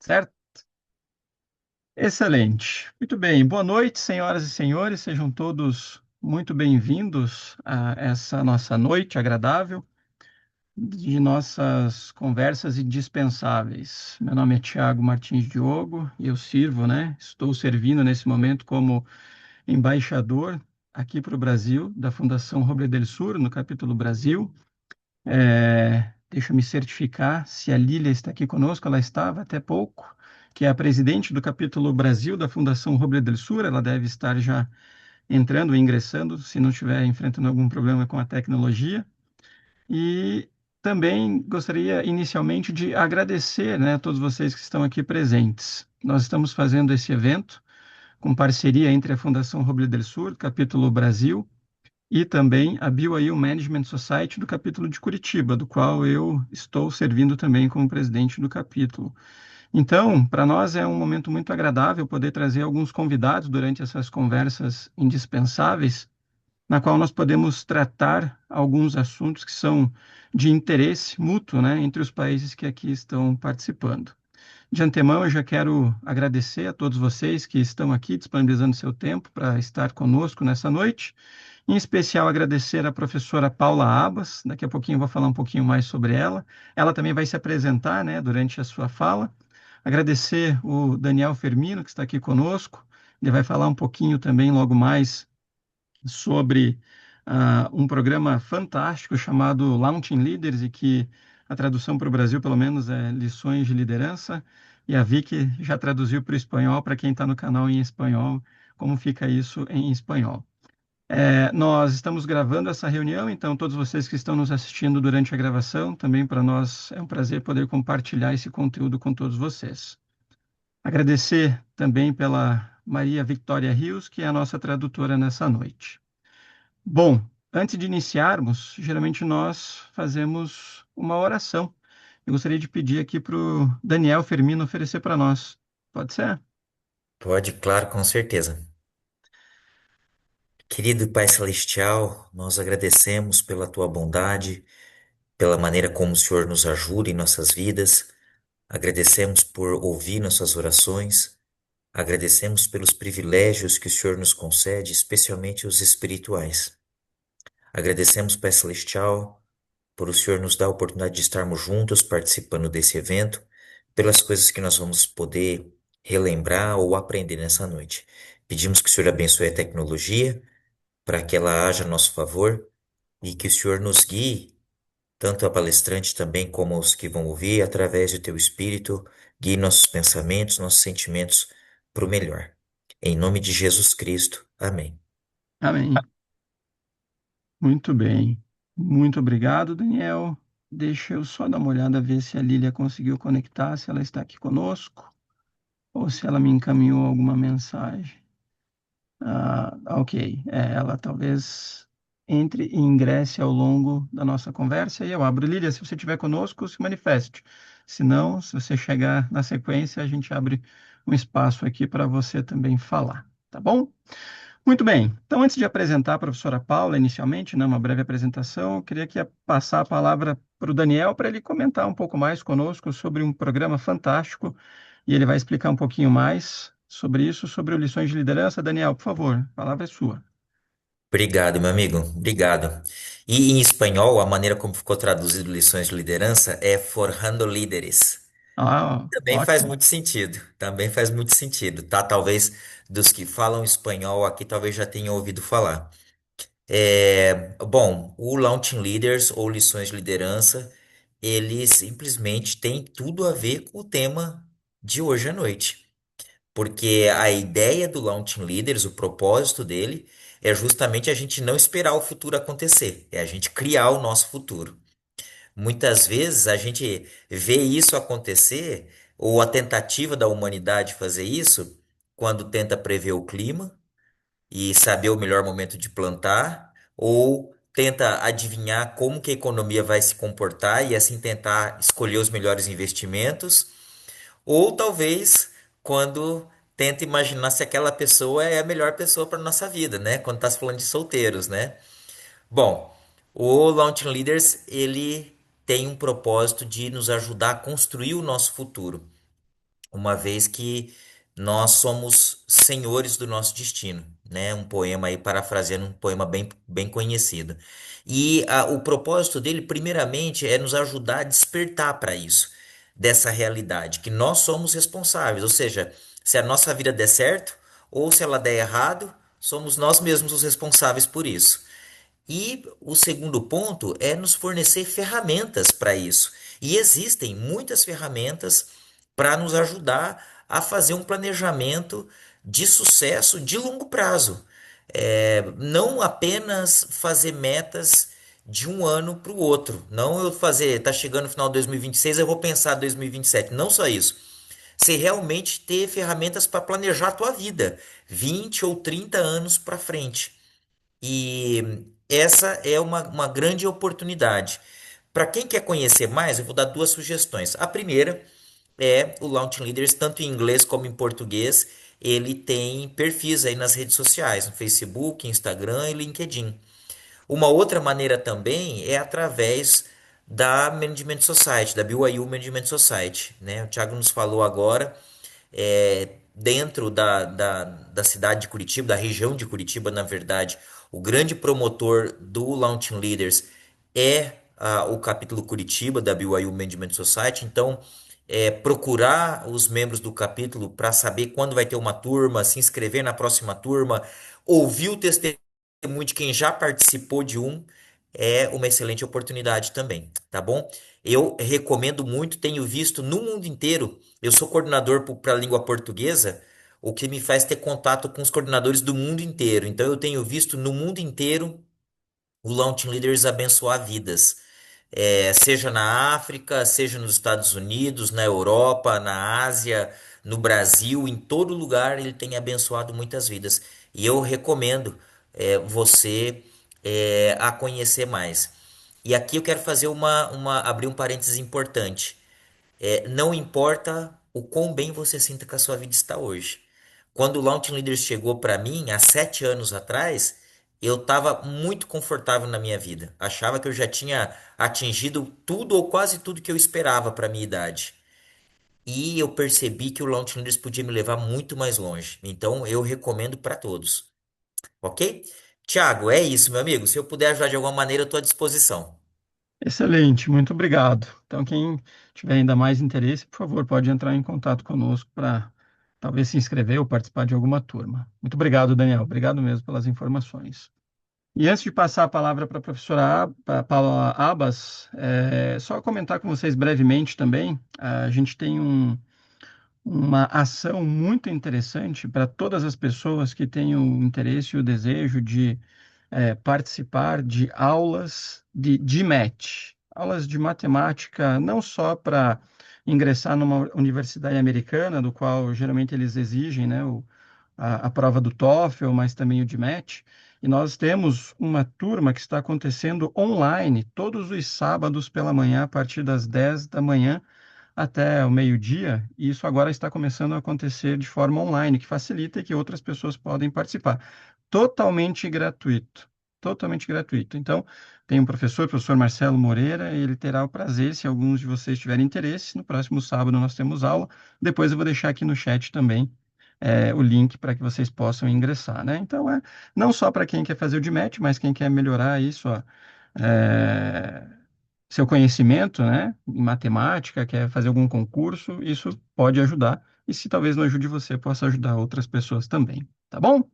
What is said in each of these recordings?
Certo? Excelente. Muito bem. Boa noite, senhoras e senhores. Sejam todos muito bem-vindos a essa nossa noite agradável de nossas conversas indispensáveis. Meu nome é Tiago Martins Diogo e eu sirvo, né? Estou servindo nesse momento como embaixador aqui para o Brasil, da Fundação Roble del Sur, no capítulo Brasil. Deixa eu me certificar se a Lília está aqui conosco, ela estava até pouco, que é a presidente do capítulo Brasil da Fundação Roble del Sur, ela deve estar já entrando e ingressando, se não estiver enfrentando algum problema com a tecnologia. E também gostaria inicialmente de agradecer, né, a todos vocês que estão aqui presentes. Nós estamos fazendo esse evento com parceria entre a Fundação Roble del Sur, capítulo Brasil, e também a BYU Management Society do capítulo de Curitiba, do qual eu estou servindo também como presidente do capítulo. Então, para nós é um momento muito agradável poder trazer alguns convidados durante essas conversas indispensáveis, na qual nós podemos tratar alguns assuntos que são de interesse mútuo, né, entre os países que aqui estão participando. De antemão, eu já quero agradecer a todos vocês que estão aqui disponibilizando seu tempo para estar conosco nessa noite. Em especial, agradecer à professora Paula Abas. Daqui a pouquinho eu vou falar um pouquinho mais sobre ela. Ela também vai se apresentar, né, durante a sua fala. Agradecer o Daniel Fermino, que está aqui conosco. Ele vai falar um pouquinho também logo mais sobre um programa fantástico chamado Launching Leaders e que a tradução para o Brasil, pelo menos, é Lições de Liderança. E a Vicky já traduziu para o espanhol, para quem está no canal em espanhol, como fica isso em espanhol. Nós estamos gravando essa reunião, então todos vocês que estão nos assistindo durante a gravação, também para nós é um prazer poder compartilhar esse conteúdo com todos vocês. Agradecer também pela Maria Victoria Rios, que é a nossa tradutora nessa noite. Bom, antes de iniciarmos, geralmente nós fazemos uma oração. Eu gostaria de pedir aqui para o Daniel Fermino oferecer para nós. Pode ser? Pode, claro, com certeza. Querido Pai Celestial, nós agradecemos pela tua bondade, pela maneira como o Senhor nos ajuda em nossas vidas. Agradecemos por ouvir nossas orações. Agradecemos pelos privilégios que o Senhor nos concede, especialmente os espirituais. Agradecemos, Pai Celestial, por o Senhor nos dar a oportunidade de estarmos juntos participando desse evento, pelas coisas que nós vamos poder relembrar ou aprender nessa noite. Pedimos que o Senhor abençoe a tecnologia para que ela haja a nosso favor e que o Senhor nos guie, tanto a palestrante também como os que vão ouvir, através do teu Espírito, guie nossos pensamentos, nossos sentimentos para o melhor. Em nome de Jesus Cristo. Amém. Amém. Muito bem. Muito obrigado, Daniel. Deixa eu só dar uma olhada, ver se a Lília conseguiu conectar, se ela está aqui conosco, ou se ela me encaminhou alguma mensagem. Ok. Ela talvez entre e ingresse ao longo da nossa conversa e eu abro. Lília, se você estiver conosco, se manifeste. Se não, se você chegar na sequência, a gente abre um espaço aqui para você também falar, tá bom? Muito bem. Então, antes de apresentar a professora Paula, inicialmente, né, uma breve apresentação, eu queria que passar a palavra para o Daniel para ele comentar um pouco mais conosco sobre um programa fantástico e ele vai explicar um pouquinho mais sobre isso, sobre o Lições de Liderança. Daniel, por favor, a palavra é sua. Obrigado, meu amigo. Obrigado. E em espanhol, a maneira como ficou traduzido lições de liderança é Forjando Líderes. Também faz Ótimo. muito sentido. Também faz muito sentido, tá? Talvez dos que falam espanhol aqui, talvez já tenham ouvido falar. Bom, o Launching Leaders ou Lições de Liderança, ele simplesmente tem tudo a ver com o tema de hoje à noite. Porque a ideia do Launching Leaders, o propósito dele, é justamente a gente não esperar o futuro acontecer, é a gente criar o nosso futuro. Muitas vezes a gente vê isso acontecer, ou a tentativa da humanidade fazer isso, quando tenta prever o clima e saber o melhor momento de plantar, ou tenta adivinhar como que a economia vai se comportar e assim tentar escolher os melhores investimentos, ou talvez quando tenta imaginar se aquela pessoa é a melhor pessoa para nossa vida, né? Quando está se falando de solteiros, né? Bom, o Launching Leaders, ele tem um propósito de nos ajudar a construir o nosso futuro. uma vez que nós somos senhores do nosso destino, né? Um poema aí, parafraseando um poema bem conhecido. E o propósito dele, primeiramente, é nos ajudar a despertar para isso, dessa realidade, que nós somos responsáveis, ou seja, se a nossa vida der certo ou se ela der errado, somos nós mesmos os responsáveis por isso. E o segundo ponto é nos fornecer ferramentas para isso. E existem muitas ferramentas para nos ajudar a fazer um planejamento de sucesso de longo prazo. Não apenas fazer metas de um ano para o outro. Não eu fazer, tá chegando no final de 2026, eu vou pensar 2027. Não só isso. Você realmente ter ferramentas para planejar a tua vida, 20 ou 30 anos para frente. E essa é uma grande oportunidade. Para quem quer conhecer mais, eu vou dar duas sugestões. A primeira é o Launching Leaders, tanto em inglês como em português. Ele tem perfis aí nas redes sociais, no Facebook, Instagram e LinkedIn. Uma outra maneira também é através da Management Society, da BYU Management Society, né? O Thiago nos falou agora dentro da cidade de Curitiba, da região de Curitiba, na verdade, o grande promotor do Launching Leaders é o capítulo Curitiba da BYU Management Society. Então, procurar os membros do capítulo para saber quando vai ter uma turma, se inscrever na próxima turma, ouvir o testemunho de quem já participou de um, é uma excelente oportunidade também, tá bom? Eu recomendo muito, tenho visto no mundo inteiro. Eu sou coordenador para a língua portuguesa, o que me faz ter contato com os coordenadores do mundo inteiro. Então, eu tenho visto no mundo inteiro o Launching Leaders abençoar vidas. Seja na África, seja nos Estados Unidos, na Europa, na Ásia, no Brasil, em todo lugar ele tem abençoado muitas vidas. E eu recomendo você a conhecer mais. E aqui eu quero fazer abrir um parênteses importante. Não importa o quão bem você sinta que a sua vida está hoje. Quando o Launching Leaders chegou para mim, há 7 anos atrás, eu estava muito confortável na minha vida. Achava que eu já tinha atingido tudo ou quase tudo que eu esperava para minha idade. E eu percebi que o Launching Leaders podia me levar muito mais longe. Então eu recomendo para todos, ok? Tiago, é isso, meu amigo. Se eu puder ajudar de alguma maneira, eu estou à disposição. Excelente, muito obrigado. Então, quem tiver ainda mais interesse, por favor, pode entrar em contato conosco para talvez se inscrever ou participar de alguma turma. Muito obrigado, Daniel. Obrigado mesmo pelas informações. E antes de passar a palavra para a professora Paula Abas, só comentar com vocês brevemente também, a gente tem uma ação muito interessante para todas as pessoas que têm o interesse e o desejo de participar de aulas de GMAT, aulas de matemática, não só para ingressar numa universidade americana, do qual geralmente eles exigem, né, a prova do TOEFL, mas também o GMAT. E nós temos uma turma que está acontecendo online, todos os sábados pela manhã, a partir das 10 da manhã até o meio-dia, e isso agora está começando a acontecer de forma online, que facilita e que outras pessoas podem participar. Totalmente gratuito. Totalmente gratuito. Então, tem um professor, o professor Marcelo Moreira, e ele terá o prazer, se alguns de vocês tiverem interesse, no próximo sábado nós temos aula. Depois eu vou deixar aqui no chat também o link para que vocês possam ingressar, né? Então, não só para quem quer fazer o DMAT, mas quem quer melhorar isso, ó, seu conhecimento, né, em matemática, quer fazer algum concurso, isso pode ajudar. E se talvez não ajude você, possa ajudar outras pessoas também, tá bom?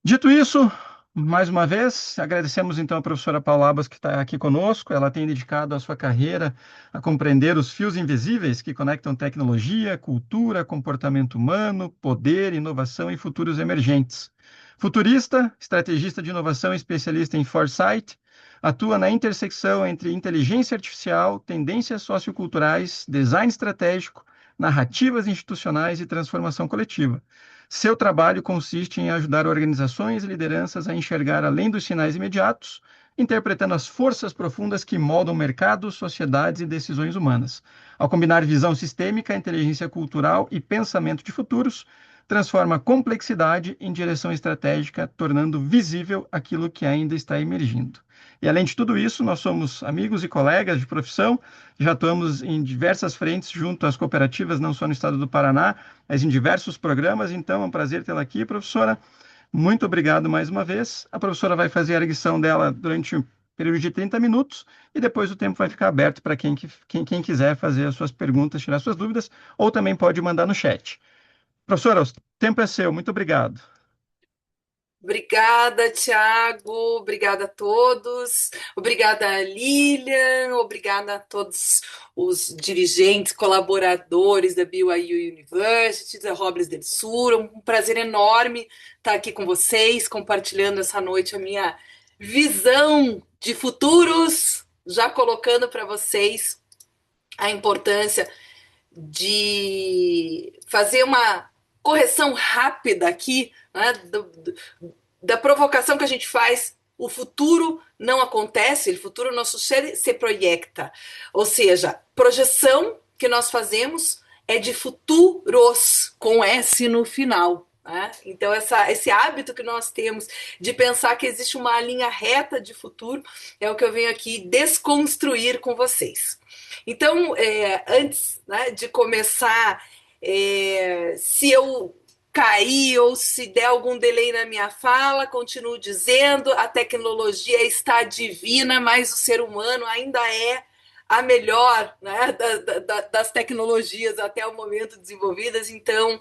Dito isso, mais uma vez, agradecemos então a professora Paula Abas que está aqui conosco. Ela tem dedicado a sua carreira a compreender os fios invisíveis que conectam tecnologia, cultura, comportamento humano, poder, inovação e futuros emergentes. Futurista, estrategista de inovação e especialista em foresight, atua na intersecção entre inteligência artificial, tendências socioculturais, design estratégico, narrativas institucionais e transformação coletiva. Seu trabalho consiste em ajudar organizações e lideranças a enxergar além dos sinais imediatos, interpretando as forças profundas que moldam mercados, sociedades e decisões humanas. Ao combinar visão sistêmica, inteligência cultural e pensamento de futuros, transforma complexidade em direção estratégica, tornando visível aquilo que ainda está emergindo. E além de tudo isso, nós somos amigos e colegas de profissão, já atuamos em diversas frentes junto às cooperativas, não só no estado do Paraná, mas em diversos programas. Então, é um prazer tê-la aqui, professora. Muito obrigado mais uma vez. A professora vai fazer a erguição dela durante um período de 30 minutos e depois o tempo vai ficar aberto para quem quiser fazer as suas perguntas, tirar suas dúvidas, ou também pode mandar no chat. Professora, o tempo é seu. Muito obrigado. Obrigada, Tiago. Obrigada a todos. Obrigada, Lilian. Obrigada a todos os dirigentes, colaboradores da BYU University, da Robles del Sur. Um prazer enorme estar aqui com vocês, compartilhando essa noite a minha visão de futuros, já colocando para vocês a importância de fazer uma correção rápida aqui, né, da provocação que a gente faz. O futuro não acontece, o futuro não sucede, se projeta. Ou seja, projeção que nós fazemos é de futuros, com S no final. Né? Então, esse hábito que nós temos de pensar que existe uma linha reta de futuro é o que eu venho aqui desconstruir com vocês. Então, antes, né, de começar, se eu cair ou se der algum delay na minha fala, continuo dizendo, a tecnologia está divina, mas o ser humano ainda é a melhor, né, das tecnologias até o momento desenvolvidas. Então,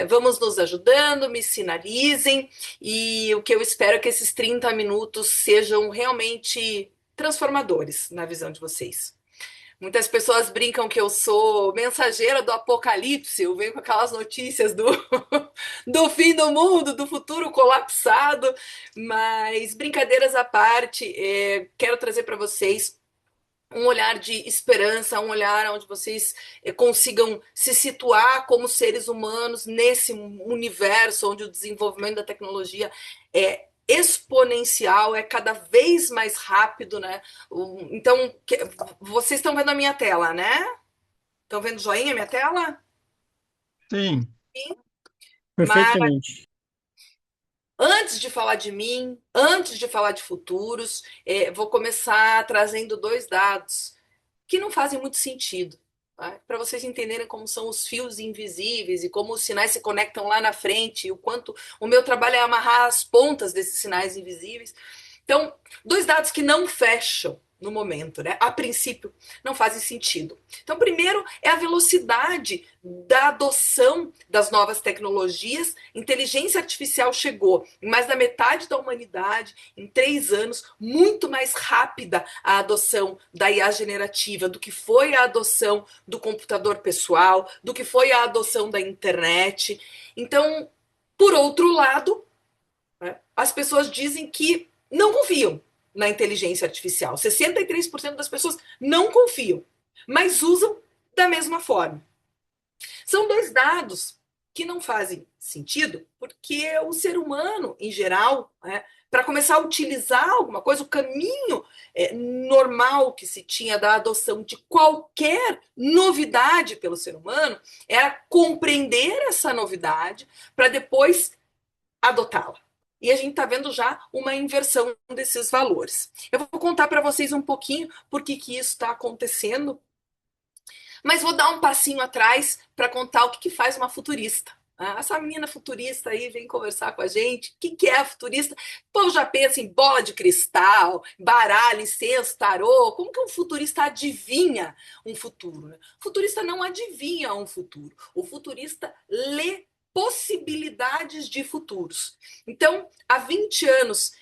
vamos nos ajudando, me sinalizem, e o que eu espero é que esses 30 minutos sejam realmente transformadores na visão de vocês. Muitas pessoas brincam que eu sou mensageira do apocalipse, eu venho com aquelas notícias do fim do mundo, do futuro colapsado, mas brincadeiras à parte, quero trazer para vocês um olhar de esperança, um olhar onde vocês consigam se situar como seres humanos nesse universo onde o desenvolvimento da tecnologia é exponencial, é cada vez mais rápido, né? Então, vocês estão vendo a minha tela, né? Estão vendo o joinha a minha tela? Sim. Sim. Mas Perfeitamente. antes de falar de mim, antes de falar de futuros, vou começar trazendo dois dados que não fazem muito sentido, tá? Para vocês entenderem como são os fios invisíveis e como os sinais se conectam lá na frente, e o quanto o meu trabalho é amarrar as pontas desses sinais invisíveis. Então, dois dados que não fecham no momento, né? A princípio, não fazem sentido. Então, primeiro é a velocidade da adoção das novas tecnologias. Inteligência artificial chegou em mais da metade da humanidade, em 3 anos, muito mais rápida a adoção da IA generativa do que foi a adoção do computador pessoal, do que foi a adoção da internet. Então, por outro lado, né, as pessoas dizem que não confiam na inteligência artificial. 63% das pessoas não confiam, mas usam da mesma forma. São dois dados que não fazem sentido, porque o ser humano, em geral, né, para começar a utilizar alguma coisa, o caminho normal que se tinha da adoção de qualquer novidade pelo ser humano era compreender essa novidade para depois adotá-la. E a gente está vendo já uma inversão desses valores. Eu vou contar para vocês um pouquinho por que isso está acontecendo, mas vou dar um passinho atrás para contar o que faz uma futurista. Essa menina futurista aí vem conversar com a gente. O que é a futurista? O povo já pensa em bola de cristal, baralho, incenso, tarô. Como que um futurista adivinha um futuro? Né? O futurista não adivinha um futuro. O futurista lê possibilidades de futuros. Então, há 20 anos,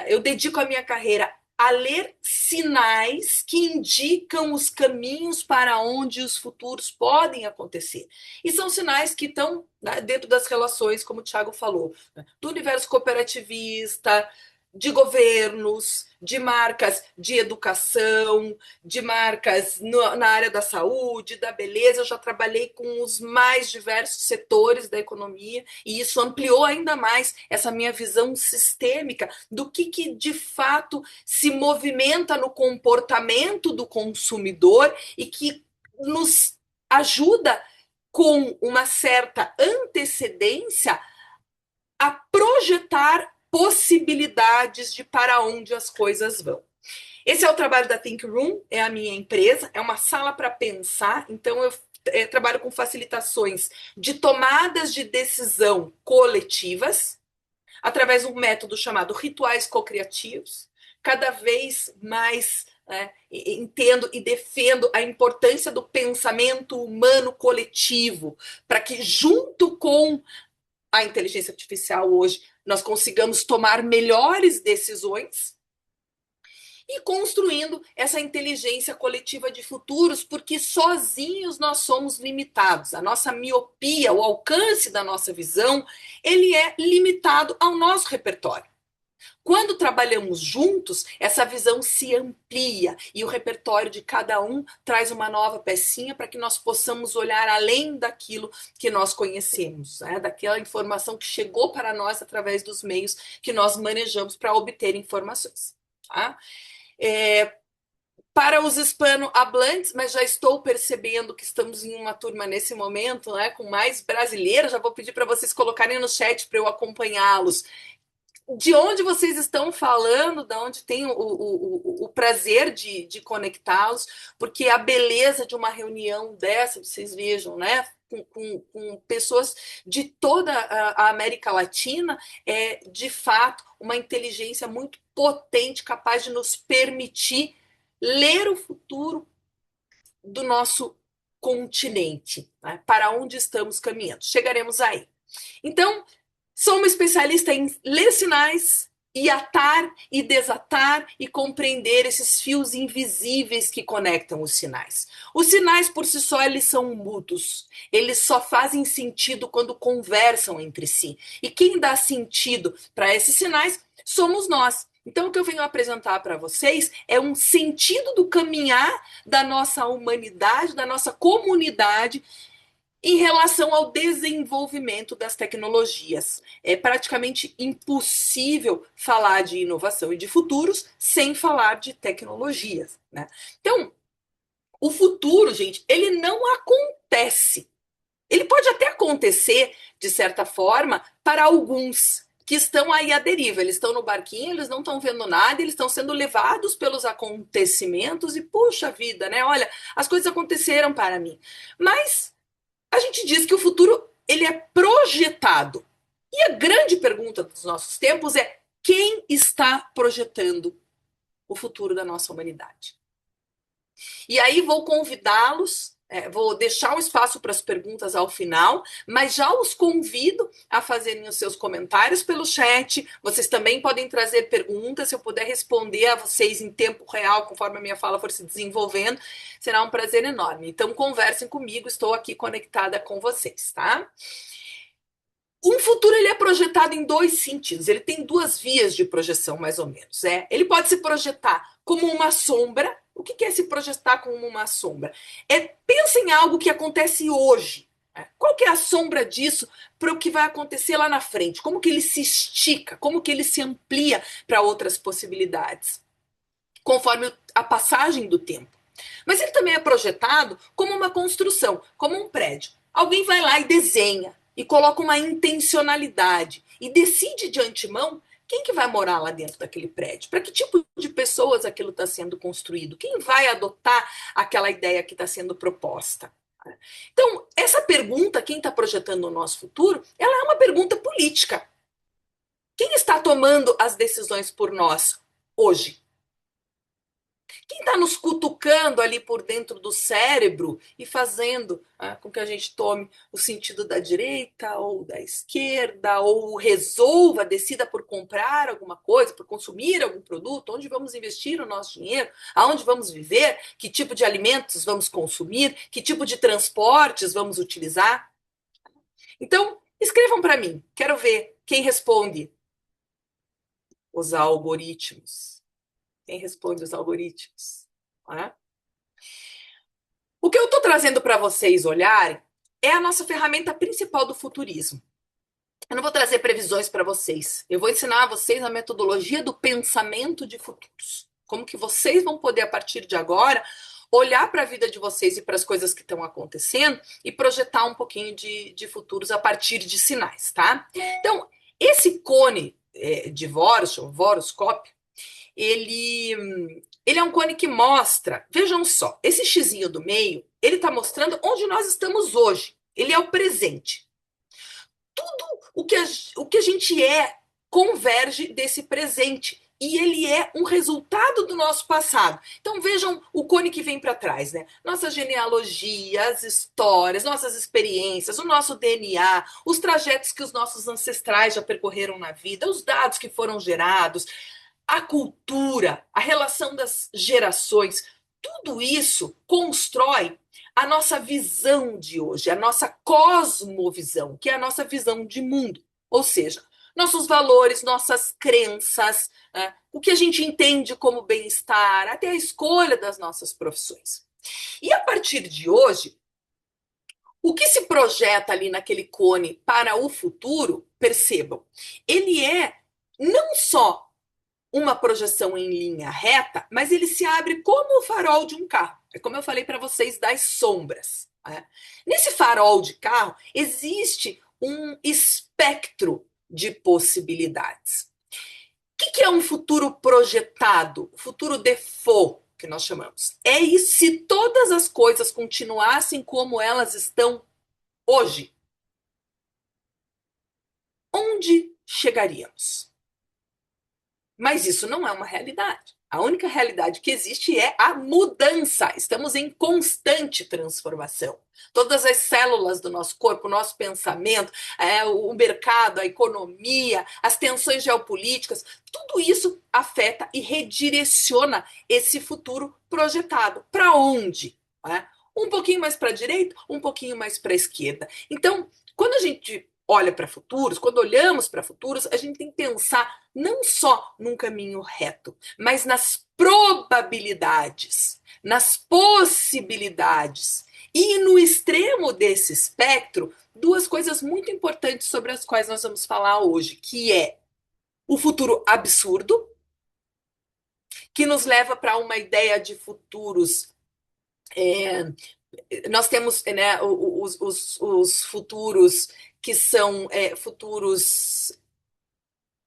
eu dedico a minha carreira a ler sinais que indicam os caminhos para onde os futuros podem acontecer. E são sinais que estão, né, dentro das relações, como o Thiago falou, né, do universo cooperativista, de governos, de marcas de educação, de marcas na área da saúde, da beleza. Eu já trabalhei com os mais diversos setores da economia e isso ampliou ainda mais essa minha visão sistêmica do que de fato se movimenta no comportamento do consumidor e que nos ajuda com uma certa antecedência, a projetar possibilidades de para onde as coisas vão. Esse é o trabalho da Think Room, é a minha empresa, é uma sala para pensar, então eu trabalho com facilitações de tomadas de decisão coletivas, através de um método chamado rituais cocriativos. Cada vez mais entendo e defendo a importância do pensamento humano coletivo, para que junto com a inteligência artificial hoje nós consigamos tomar melhores decisões e construindo essa inteligência coletiva de futuros, porque sozinhos nós somos limitados. A nossa miopia, o alcance da nossa visão, ele é limitado ao nosso repertório. Quando trabalhamos juntos, essa visão se amplia e o repertório de cada um traz uma nova pecinha para que nós possamos olhar além daquilo que nós conhecemos, né? Daquela informação que chegou para nós através dos meios que nós manejamos para obter informações. Tá? Para os hispanohablantes, mas já estou percebendo que estamos em uma turma nesse momento, né, com mais brasileiros, já vou pedir para vocês colocarem no chat para eu acompanhá-los. De onde vocês estão falando, de onde tem o prazer de conectá-los, porque a beleza de uma reunião dessa, vocês vejam, né? Com pessoas de toda a América Latina, é de fato uma inteligência muito potente, capaz de nos permitir ler o futuro do nosso continente, né? Para onde estamos caminhando. Chegaremos aí. Então, sou uma especialista em ler sinais e atar e desatar e compreender esses fios invisíveis que conectam os sinais. Os sinais por si só, eles são mudos. Eles só fazem sentido quando conversam entre si. E quem dá sentido para esses sinais somos nós. Então, o que eu venho apresentar para vocês é um sentido do caminhar da nossa humanidade, da nossa comunidade, em relação ao desenvolvimento das tecnologias. É praticamente impossível falar de inovação e de futuros sem falar de tecnologias, né? Então, o futuro, gente, ele não acontece. Ele pode até acontecer, de certa forma, para alguns que estão aí à deriva. Eles estão no barquinho, eles não estão vendo nada, eles estão sendo levados pelos acontecimentos e, puxa vida, né? Olha, as coisas aconteceram para mim. Mas a gente diz que o futuro ele é projetado. E a grande pergunta dos nossos tempos é: quem está projetando o futuro da nossa humanidade? E aí vou convidá-los, vou deixar o espaço para as perguntas ao final, mas já os convido a fazerem os seus comentários pelo chat. Vocês também podem trazer perguntas, se eu puder responder a vocês em tempo real, conforme a minha fala for se desenvolvendo, será um prazer enorme. Então conversem comigo, estou aqui conectada com vocês, tá? Um futuro ele é projetado em dois sentidos, ele tem duas vias de projeção, mais ou menos. Ele pode se projetar como uma sombra. O que é se projetar como uma sombra? Pensa em algo que acontece hoje. Qual que é a sombra disso para o que vai acontecer lá na frente? Como que ele se estica? Como que ele se amplia para outras possibilidades? Conforme a passagem do tempo. Mas ele também é projetado como uma construção, como um prédio. Alguém vai lá e desenha, e coloca uma intencionalidade, e decide de antemão quem que vai morar lá dentro daquele prédio, para que tipo de pessoas aquilo está sendo construído, quem vai adotar aquela ideia que está sendo proposta. Então, essa pergunta, quem está projetando o nosso futuro, ela é uma pergunta política. Quem está tomando as decisões por nós hoje? Quem está nos cutucando ali por dentro do cérebro e fazendo com que a gente tome o sentido da direita ou da esquerda, ou resolva, decida por comprar alguma coisa, por consumir algum produto, onde vamos investir o nosso dinheiro, aonde vamos viver, que tipo de alimentos vamos consumir, que tipo de transportes vamos utilizar? Então, escrevam para mim, quero ver quem responde. Os algoritmos. Quem responde os algoritmos? Né? O que eu estou trazendo para vocês olharem é a nossa ferramenta principal do futurismo. Eu não vou trazer previsões para vocês. Eu vou ensinar a vocês a metodologia do pensamento de futuros. Como que vocês vão poder, a partir de agora, olhar para a vida de vocês e para as coisas que estão acontecendo e projetar um pouquinho de futuros a partir de sinais, tá? Então, esse cone de Vorontsov, ele é um cone que mostra, vejam só, esse xizinho do meio, ele está mostrando onde nós estamos hoje. Ele é o presente. Tudo o que a gente converge desse presente. E ele é um resultado do nosso passado. Então vejam o cone que vem para trás, né? Nossa genealogia, as histórias, nossas experiências, o nosso DNA, os trajetos que os nossos ancestrais já percorreram na vida, os dados que foram gerados, a cultura, a relação das gerações, tudo isso constrói a nossa visão de hoje, a nossa cosmovisão, que é a nossa visão de mundo. Ou seja, nossos valores, nossas crenças, né? O que a gente entende como bem-estar, até a escolha das nossas profissões. E a partir de hoje, o que se projeta ali naquele cone para o futuro, percebam, ele é não só uma projeção em linha reta, mas ele se abre como o farol de um carro. É como eu falei para vocês das sombras. Né? Nesse farol de carro existe um espectro de possibilidades. O que é um futuro projetado? O futuro default, que nós chamamos. É isso, se todas as coisas continuassem como elas estão hoje. Onde chegaríamos? Mas isso não é uma realidade. A única realidade que existe é a mudança. Estamos em constante transformação. Todas as células do nosso corpo, o nosso pensamento, o mercado, a economia, as tensões geopolíticas, tudo isso afeta e redireciona esse futuro projetado. Para onde? Um pouquinho mais para a direita, um pouquinho mais para a esquerda. Então, quando a gente olha para futuros, quando olhamos para futuros, a gente tem que pensar não só num caminho reto, mas nas probabilidades, nas possibilidades. E no extremo desse espectro, duas coisas muito importantes sobre as quais nós vamos falar hoje, que é o futuro absurdo, que nos leva para uma ideia de futuros. Nós temos, né, os futuros que são futuros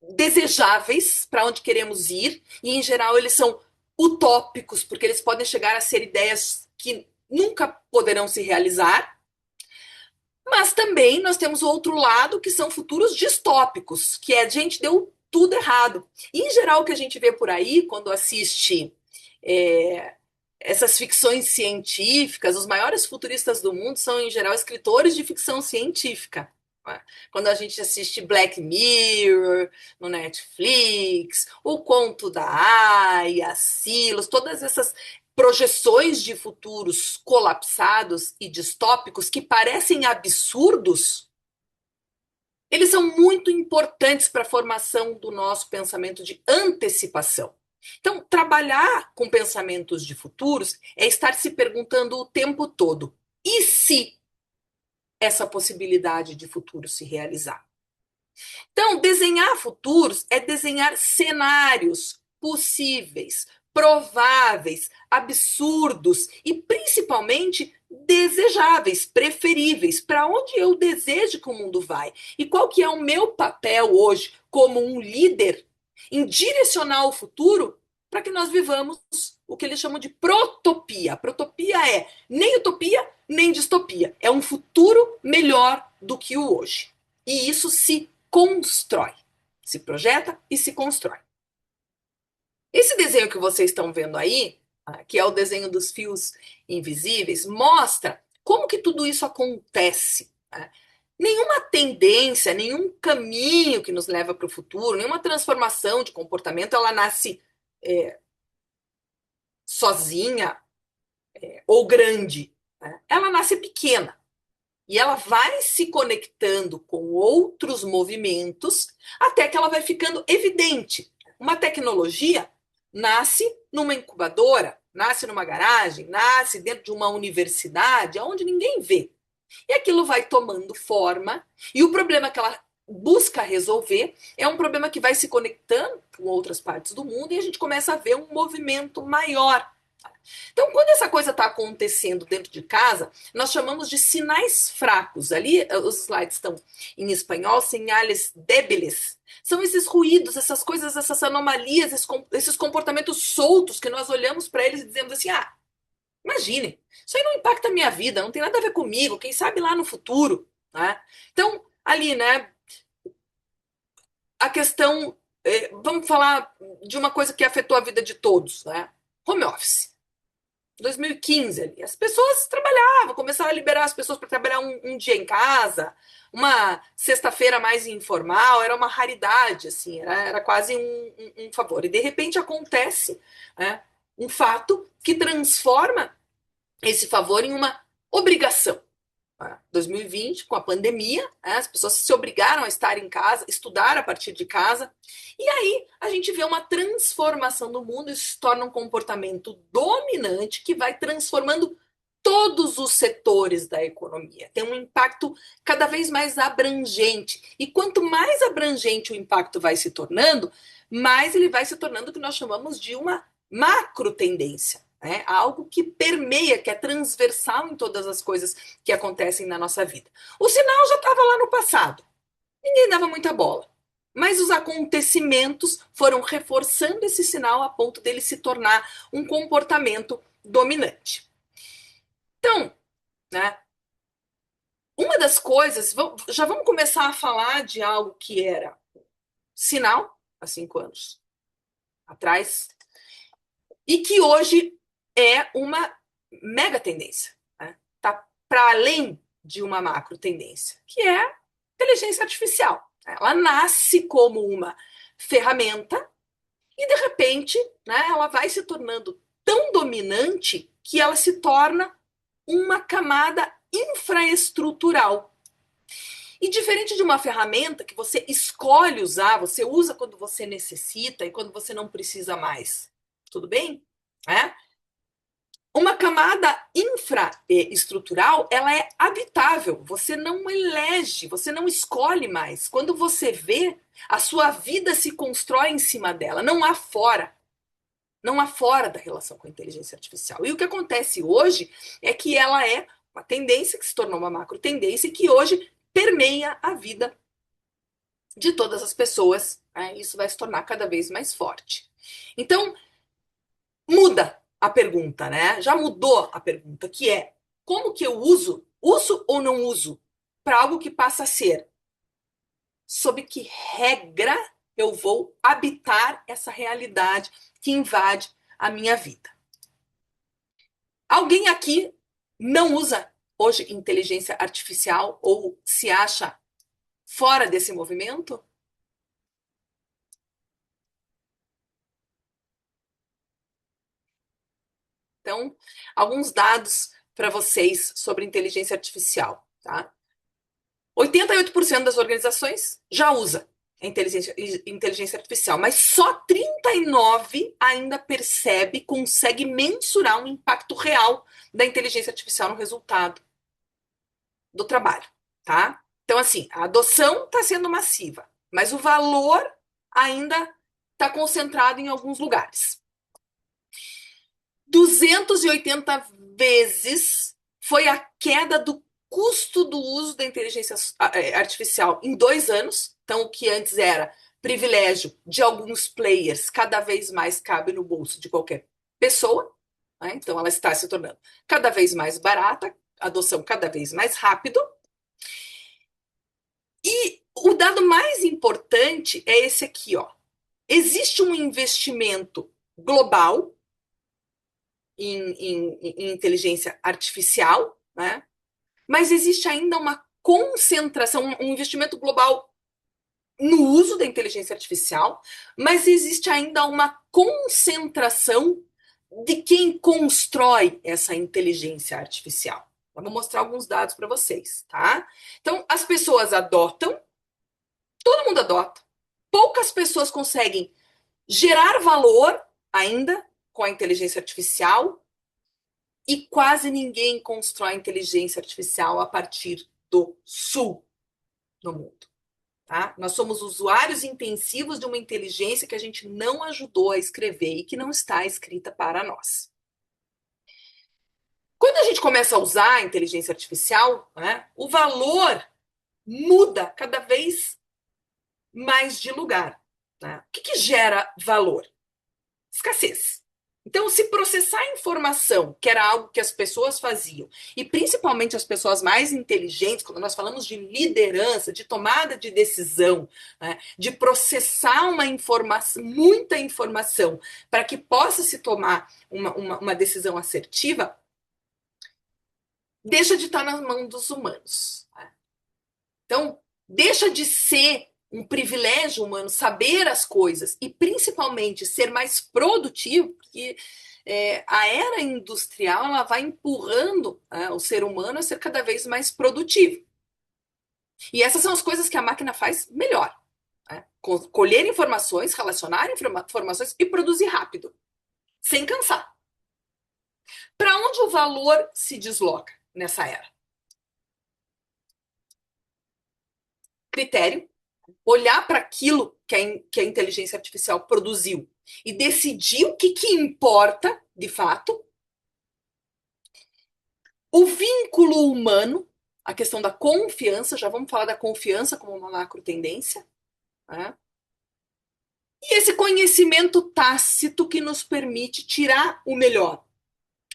desejáveis para onde queremos ir, e em geral eles são utópicos, porque eles podem chegar a ser ideias que nunca poderão se realizar. Mas também nós temos o outro lado, que são futuros distópicos, que é, gente, deu tudo errado. E em geral o que a gente vê por aí, quando assiste essas ficções científicas, os maiores futuristas do mundo são, em geral, escritores de ficção científica. Quando a gente assiste Black Mirror no Netflix, o Conto da Aia, Silos, todas essas projeções de futuros colapsados e distópicos que parecem absurdos, eles são muito importantes para a formação do nosso pensamento de antecipação. Então, trabalhar com pensamentos de futuros é estar se perguntando o tempo todo: e se essa possibilidade de futuro se realizar? Então, desenhar futuros é desenhar cenários possíveis, prováveis, absurdos e principalmente desejáveis, preferíveis, para onde eu desejo que o mundo vai. E qual que é o meu papel hoje como um líder em direcionar o futuro para que nós vivamos o que eles chamam de protopia. Protopia é nem utopia, nem distopia. É um futuro melhor do que o hoje. E isso se constrói. Se projeta e se constrói. Esse desenho que vocês estão vendo aí, que é o desenho dos fios invisíveis, mostra como que tudo isso acontece. Nenhuma tendência, nenhum caminho que nos leva para o futuro, nenhuma transformação de comportamento, ela nasce sozinha ou grande. Ela nasce pequena. E ela vai se conectando com outros movimentos até que ela vai ficando evidente. Uma tecnologia nasce numa incubadora, nasce numa garagem, nasce dentro de uma universidade, onde ninguém vê. E aquilo vai tomando forma, e o problema que ela busca resolver é um problema que vai se conectando com outras partes do mundo, e a gente começa a ver um movimento maior Então, quando essa coisa está acontecendo dentro de casa, nós chamamos de sinais fracos. Ali, os slides estão em espanhol, sinais débiles. São esses ruídos, essas coisas, essas anomalias, esses comportamentos soltos que nós olhamos para eles e dizemos assim: ah, imagine, isso aí não impacta a minha vida, não tem nada a ver comigo, quem sabe lá no futuro. Né? Então, ali, né, a questão. Vamos falar de uma coisa que afetou a vida de todos, né? Home office. 2015 ali. As pessoas trabalhavam, começaram a liberar as pessoas para trabalhar um dia em casa, uma sexta-feira mais informal, era uma raridade, assim, era quase um favor. E de repente acontece, né, um fato que transforma esse favor em uma obrigação. 2020, com a pandemia, as pessoas se obrigaram a estar em casa, estudar a partir de casa, e aí a gente vê uma transformação do mundo, isso se torna um comportamento dominante que vai transformando todos os setores da economia. Tem um impacto cada vez mais abrangente, e quanto mais abrangente o impacto vai se tornando, mais ele vai se tornando o que nós chamamos de uma macro tendência. Algo que permeia, que é transversal em todas as coisas que acontecem na nossa vida. O sinal já estava lá no passado, ninguém dava muita bola, mas os acontecimentos foram reforçando esse sinal a ponto dele se tornar um comportamento dominante. Então, né, uma das coisas, já vamos começar a falar de algo que era sinal há 5 anos atrás e que hoje é uma mega tendência, né? Tá para além de uma macro tendência, que é a inteligência artificial. Ela nasce como uma ferramenta e de repente, né, ela vai se tornando tão dominante que ela se torna uma camada infraestrutural. E diferente de uma ferramenta que você escolhe usar, você usa quando você necessita e quando você não precisa mais. Tudo bem? Uma camada infraestrutural, ela é habitável, você não elege, você não escolhe mais. Quando você vê, a sua vida se constrói em cima dela, não há fora. Não há fora da relação com a inteligência artificial. E o que acontece hoje é que ela é uma tendência que se tornou uma macro tendência e que hoje permeia a vida de todas as pessoas. Isso vai se tornar cada vez mais forte. Então, muda a pergunta, né? Já mudou a pergunta, que é como que eu uso ou não uso, para algo que passa a ser sob que regra eu vou habitar essa realidade que invade a minha vida. Alguém aqui não usa hoje inteligência artificial ou se acha fora desse movimento? Então, alguns dados para vocês sobre inteligência artificial, tá? 88% das organizações já usa a inteligência artificial, mas só 39% ainda consegue mensurar um impacto real da inteligência artificial no resultado do trabalho, tá? Então, assim, a adoção está sendo massiva, mas o valor ainda está concentrado em alguns lugares. 280 vezes foi a queda do custo do uso da inteligência artificial em 2 anos. Então, o que antes era privilégio de alguns players, cada vez mais cabe no bolso de qualquer pessoa. Né? Então, ela está se tornando cada vez mais barata, adoção cada vez mais rápido. E o dado mais importante é esse aqui, ó. Existe um investimento global em inteligência artificial, né? Mas existe ainda uma concentração, um investimento global no uso da inteligência artificial, mas existe ainda uma concentração de quem constrói essa inteligência artificial. Eu vou mostrar alguns dados para vocês, tá? Então, as pessoas adotam, todo mundo adota, poucas pessoas conseguem gerar valor ainda com a inteligência artificial e quase ninguém constrói inteligência artificial a partir do sul no mundo. Tá? Nós somos usuários intensivos de uma inteligência que a gente não ajudou a escrever e que não está escrita para nós. Quando a gente começa a usar a inteligência artificial, né, o valor muda cada vez mais de lugar. Né? O que gera valor? Escassez. Então, se processar informação, que era algo que as pessoas faziam, e principalmente as pessoas mais inteligentes, quando nós falamos de liderança, de tomada de decisão, né, de processar uma informação, muita informação, para que possa se tomar uma decisão assertiva, deixa de estar nas mãos dos humanos. Né? Então, deixa de ser um privilégio humano saber as coisas e principalmente ser mais produtivo, porque a era industrial ela vai empurrando o ser humano a ser cada vez mais produtivo. E essas são as coisas que a máquina faz melhor. Né? Colher informações, relacionar informações e produzir rápido, sem cansar. Para onde o valor se desloca nessa era? Critério, olhar para aquilo que a inteligência artificial produziu e decidir o que importa, de fato. O vínculo humano, a questão da confiança, já vamos falar da confiança como uma macro tendência. Né? E esse conhecimento tácito que nos permite tirar o melhor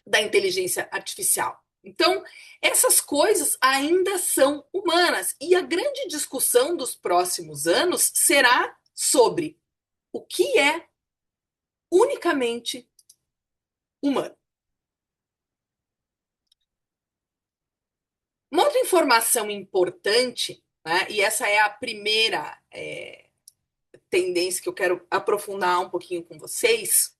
da inteligência artificial. Então, essas coisas ainda são humanas. E a grande discussão dos próximos anos será sobre o que é unicamente humano. Uma outra informação importante, né, e essa é a primeira tendência que eu quero aprofundar um pouquinho com vocês,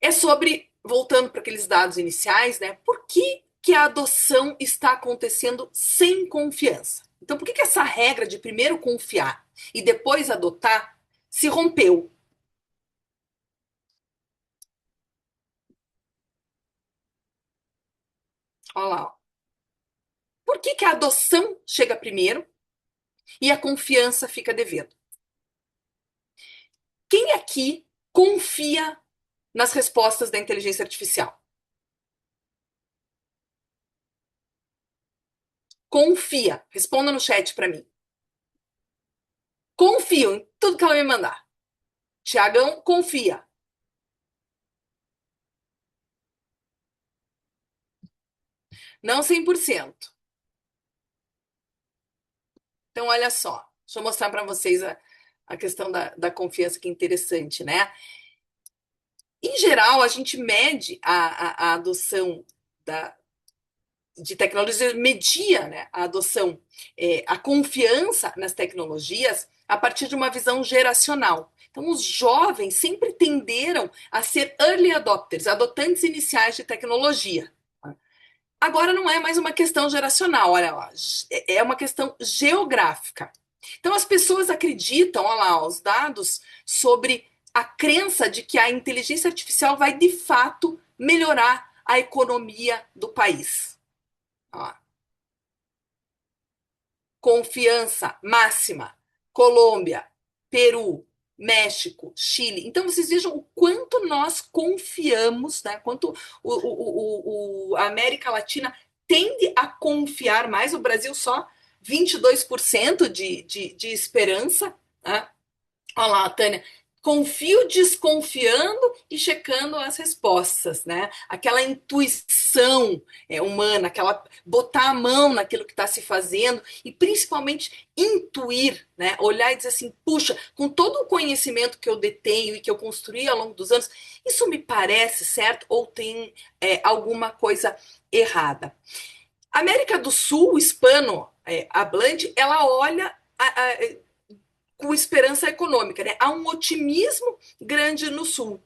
é sobre, voltando para aqueles dados iniciais, né, por que a adoção está acontecendo sem confiança? Então, por que essa regra de primeiro confiar e depois adotar se rompeu? Olha lá. Ó. Por que a adoção chega primeiro e a confiança fica devendo? Quem aqui confia nas respostas da inteligência artificial? Confia. Responda no chat para mim. Confio em tudo que ela me mandar. Tiagão, confia. Não 100%. Então, olha só. Deixa eu mostrar para vocês a questão da confiança, que é interessante, né? Em geral, a gente mede a adoção de tecnologias, media, né, a adoção, a confiança nas tecnologias a partir de uma visão geracional. Então, os jovens sempre tenderam a ser early adopters, adotantes iniciais de tecnologia. Agora não é mais uma questão geracional, olha lá, é uma questão geográfica. Então, as pessoas acreditam, olha lá, os dados sobre a crença de que a inteligência artificial vai, de fato, melhorar a economia do país. Ó. Confiança máxima. Colômbia, Peru, México, Chile. Então, vocês vejam o quanto nós confiamos, né? Quanto a América Latina tende a confiar mais. O Brasil só 22% de esperança. Né? Olha lá, Tânia. Confio desconfiando e checando as respostas, né? Aquela intuição humana, aquela botar a mão naquilo que está se fazendo e principalmente intuir, né? Olhar e dizer assim, puxa, com todo o conhecimento que eu detenho e que eu construí ao longo dos anos, isso me parece certo ou tem alguma coisa errada? A América do Sul, o hispano hablante, ela olha com esperança econômica, né? Há um otimismo grande no Sul.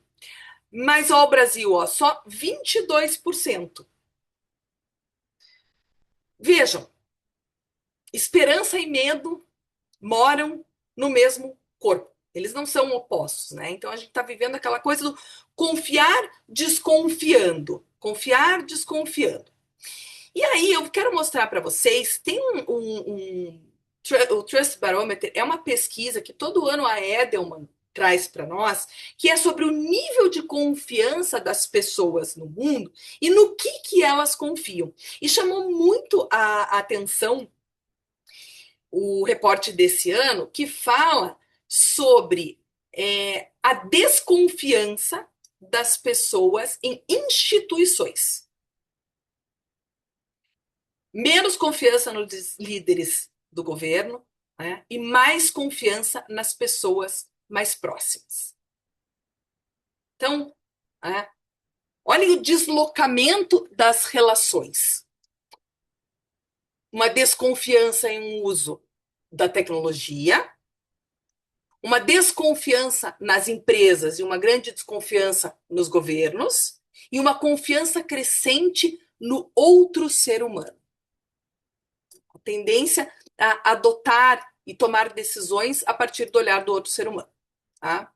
Mas ó, o Brasil, ó, só 22%. Vejam, esperança e medo moram no mesmo corpo. Eles não são opostos, né? Então a gente está vivendo aquela coisa do confiar desconfiando. Confiar desconfiando. E aí eu quero mostrar para vocês, tem o Trust Barometer é uma pesquisa que todo ano a Edelman traz para nós, que é sobre o nível de confiança das pessoas no mundo e no que elas confiam. E chamou muito a atenção o reporte desse ano, que fala sobre a desconfiança das pessoas em instituições. Menos confiança nos líderes do governo, né, e mais confiança nas pessoas mais próximas. Então, olhem o deslocamento das relações. Uma desconfiança em um uso da tecnologia, uma desconfiança nas empresas e uma grande desconfiança nos governos, e uma confiança crescente no outro ser humano. A tendência a adotar e tomar decisões a partir do olhar do outro ser humano. Tá?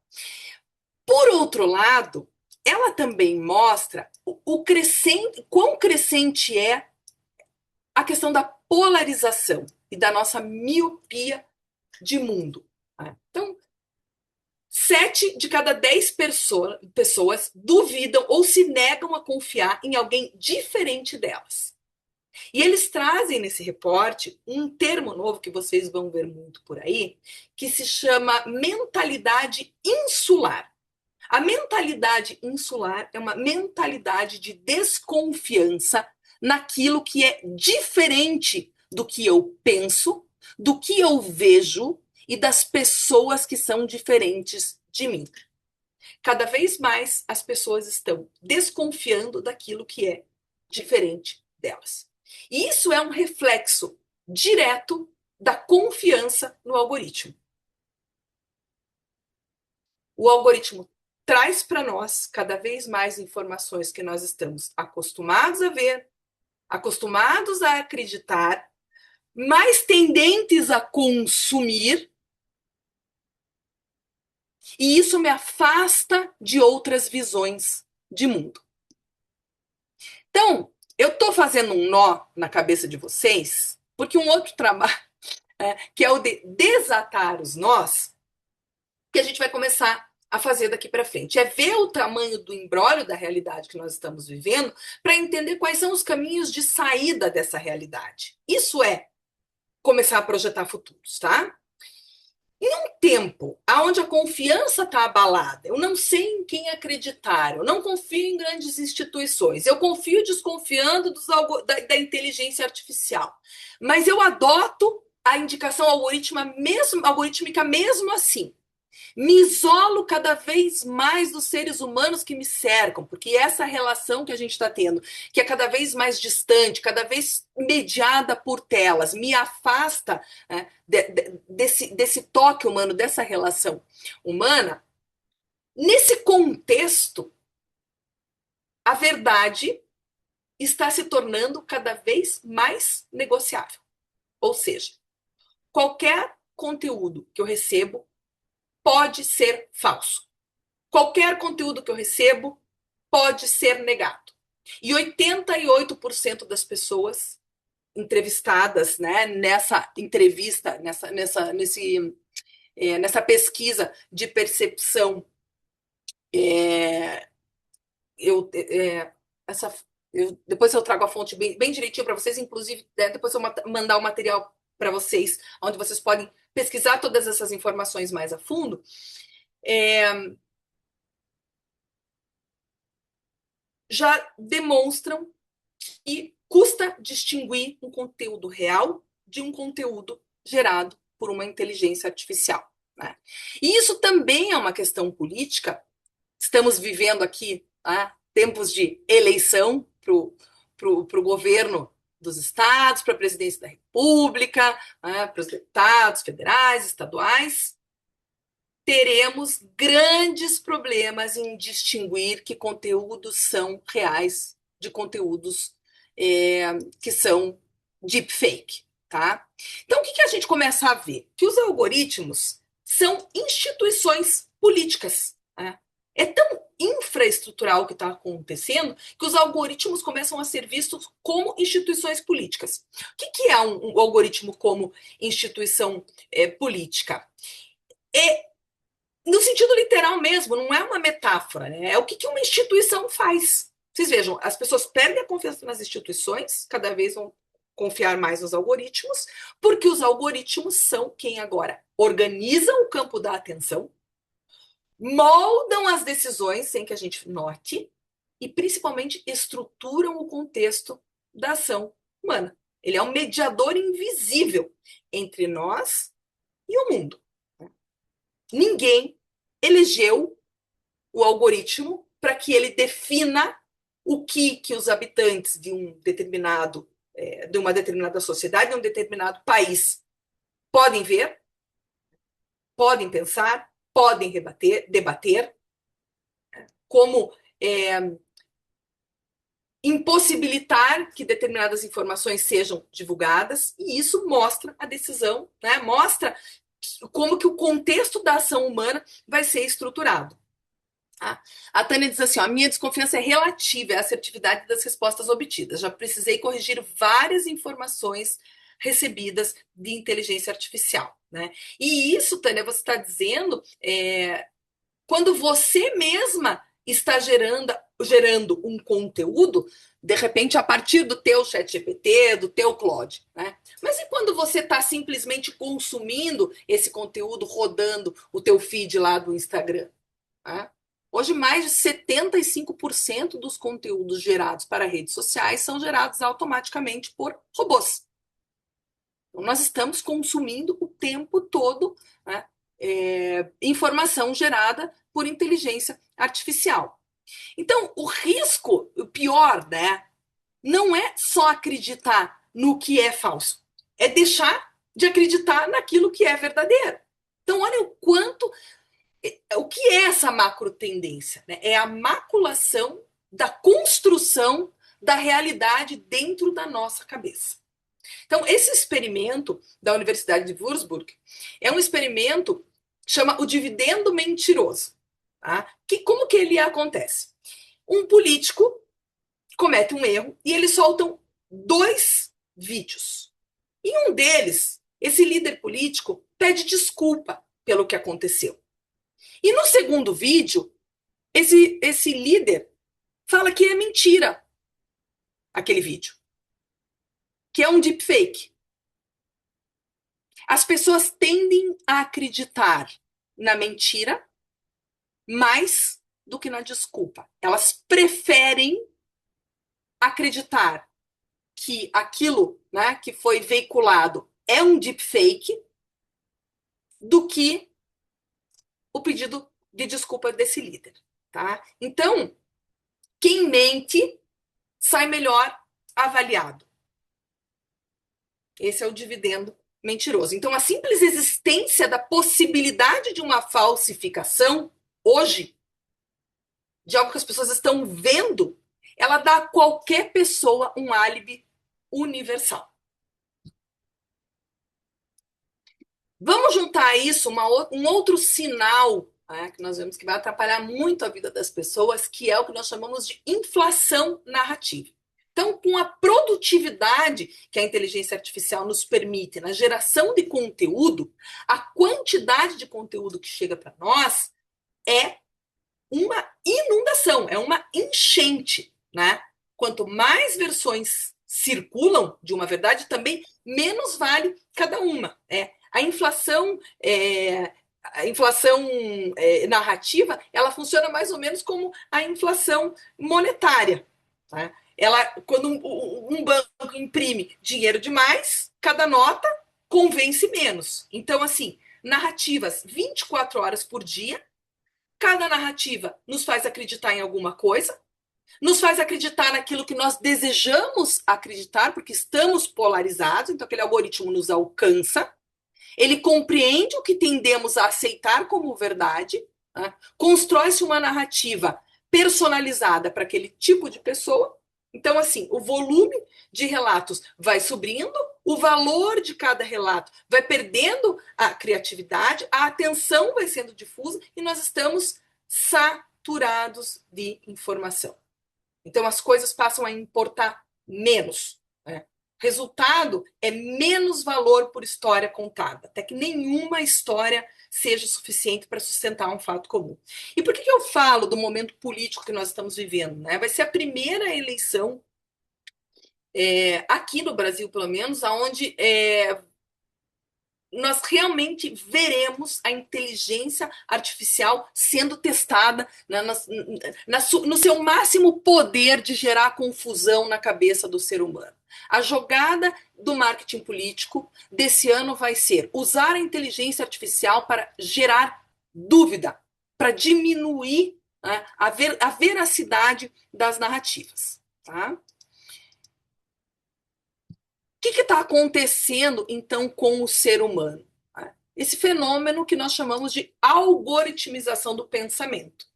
Por outro lado, ela também mostra quão crescente é a questão da polarização e da nossa miopia de mundo. Tá? Então, 7 de cada 10 pessoas duvidam ou se negam a confiar em alguém diferente delas. E eles trazem nesse reporte um termo novo que vocês vão ver muito por aí, que se chama mentalidade insular. A mentalidade insular é uma mentalidade de desconfiança naquilo que é diferente do que eu penso, do que eu vejo e das pessoas que são diferentes de mim. Cada vez mais as pessoas estão desconfiando daquilo que é diferente delas. E isso é um reflexo direto da confiança no algoritmo. O algoritmo traz para nós cada vez mais informações que nós estamos acostumados a ver, acostumados a acreditar, mais tendentes a consumir, e isso me afasta de outras visões de mundo. Então, eu estou fazendo um nó na cabeça de vocês, porque um outro trabalho, que é o de desatar os nós, que a gente vai começar a fazer daqui para frente. É ver o tamanho do imbróglio da realidade que nós estamos vivendo para entender quais são os caminhos de saída dessa realidade. Isso é começar a projetar futuros, tá? Em um tempo onde a confiança está abalada, eu não sei em quem acreditar, eu não confio em grandes instituições, eu confio desconfiando da inteligência artificial, mas eu adoto a indicação algorítmica mesmo assim. Me isolo cada vez mais dos seres humanos que me cercam, porque essa relação que a gente está tendo, que é cada vez mais distante, cada vez mediada por telas, me afasta desse toque humano, dessa relação humana. Nesse contexto, a verdade está se tornando cada vez mais negociável. Ou seja, qualquer conteúdo que eu recebo pode ser falso. Qualquer conteúdo que eu recebo pode ser negado. E 88% das pessoas entrevistadas, né, nessa entrevista, nessa pesquisa de percepção, depois eu trago a fonte bem direitinho para vocês, inclusive depois eu mandar o material para vocês, onde vocês podem pesquisar todas essas informações mais a fundo, já demonstram que custa distinguir um conteúdo real de um conteúdo gerado por uma inteligência artificial. Né? E isso também é uma questão política. Estamos vivendo aqui tempos de eleição para o governo dos estados, para a presidência da República, para os deputados federais, estaduais. Teremos grandes problemas em distinguir que conteúdos são reais de conteúdos que são deepfake. Tá? Então, o que a gente começa a ver? Que os algoritmos são instituições políticas. Né? É tão infraestrutural o que está acontecendo que os algoritmos começam a ser vistos como instituições políticas. O que é um algoritmo como instituição política? no sentido literal mesmo, não é uma metáfora, né? É o que uma instituição faz. Vocês vejam, as pessoas perdem a confiança nas instituições, cada vez vão confiar mais nos algoritmos, porque os algoritmos são quem agora organizam o campo da atenção, moldam as decisões sem que a gente note e, principalmente, estruturam o contexto da ação humana. Ele é um mediador invisível entre nós e o mundo. Ninguém elegeu o algoritmo para que ele defina o que os habitantes de de uma determinada sociedade, de um determinado país podem ver, podem pensar, podem debater, como impossibilitar que determinadas informações sejam divulgadas, e isso mostra a decisão, né? Mostra como que o contexto da ação humana vai ser estruturado. A Tânia diz assim, ó, a minha desconfiança é relativa à assertividade das respostas obtidas. Já precisei corrigir várias informações recebidas de inteligência artificial, né? E isso, Tânia, você está dizendo quando você mesma está gerando um conteúdo, de repente, a partir do teu ChatGPT, do teu Claude, né? Mas e quando você está simplesmente consumindo esse conteúdo, rodando o teu feed lá do Instagram? Né? Hoje, mais de 75% dos conteúdos gerados para redes sociais são gerados automaticamente por robôs. Então, nós estamos consumindo o tempo todo, né, informação gerada por inteligência artificial. Então, o risco, o pior, né, não é só acreditar no que é falso, é deixar de acreditar naquilo que é verdadeiro. Então, olha o que é essa macro tendência, né? É a maculação da construção da realidade dentro da nossa cabeça. Então, esse experimento da Universidade de Würzburg é um experimento que chama o dividendo mentiroso. Tá? Como que ele acontece? Um político comete um erro e eles soltam 2 vídeos. Em um deles, esse líder político pede desculpa pelo que aconteceu. E no segundo vídeo, esse líder fala que é mentira aquele vídeo, que é um deepfake. As pessoas tendem a acreditar na mentira mais do que na desculpa. Elas preferem acreditar que aquilo, né, que foi veiculado é um deepfake do que o pedido de desculpa desse líder. Tá? Então, quem mente sai melhor avaliado. Esse é o dividendo mentiroso. Então, a simples existência da possibilidade de uma falsificação, hoje, de algo que as pessoas estão vendo, ela dá a qualquer pessoa um álibi universal. Vamos juntar a isso um outro sinal, né, que nós vemos que vai atrapalhar muito a vida das pessoas, que é o que nós chamamos de inflação narrativa. Então, com a produtividade que a inteligência artificial nos permite na geração de conteúdo, a quantidade de conteúdo que chega para nós é uma inundação, é uma enchente, né? Quanto mais versões circulam de uma verdade, também menos vale cada uma. A inflação narrativa, ela funciona mais ou menos como a inflação monetária. Né? Quando um banco imprime dinheiro demais, cada nota convence menos. Então, assim, narrativas 24 horas por dia, cada narrativa nos faz acreditar em alguma coisa, nos faz acreditar naquilo que nós desejamos acreditar, porque estamos polarizados, então aquele algoritmo nos alcança, ele compreende o que tendemos a aceitar como verdade, né? Constrói-se uma narrativa personalizada para aquele tipo de pessoa. Então, assim, o volume de relatos vai subindo, o valor de cada relato vai perdendo a criatividade, a atenção vai sendo difusa e nós estamos saturados de informação. Então, as coisas passam a importar menos. Né? Resultado é menos valor por história contada, até que nenhuma história seja suficiente para sustentar um fato comum. E por que eu falo do momento político que nós estamos vivendo? Né? Vai ser a primeira eleição, aqui no Brasil, pelo menos, onde nós realmente veremos a inteligência artificial sendo testada, né, no seu máximo poder de gerar confusão na cabeça do ser humano. A jogada do marketing político desse ano vai ser usar a inteligência artificial para gerar dúvida, para diminuir, né, a veracidade das narrativas. Tá? O que está acontecendo, então, com o ser humano? Esse fenômeno que nós chamamos de algoritmização do pensamento.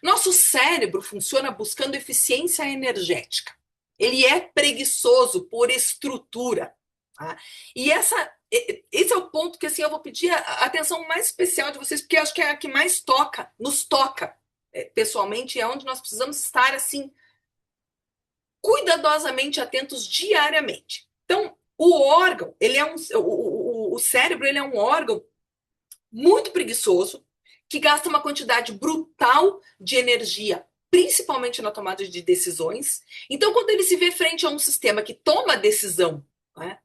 Nosso cérebro funciona buscando eficiência energética. Ele é preguiçoso por estrutura. Tá? E esse é o ponto que assim, eu vou pedir a atenção mais especial de vocês, porque eu acho que é a que mais nos toca pessoalmente, é onde nós precisamos estar assim cuidadosamente atentos diariamente. Então, o órgão, o cérebro, ele é um órgão muito preguiçoso, que gasta uma quantidade brutal de energia, principalmente na tomada de decisões. Então, quando ele se vê frente a um sistema que toma decisão, né,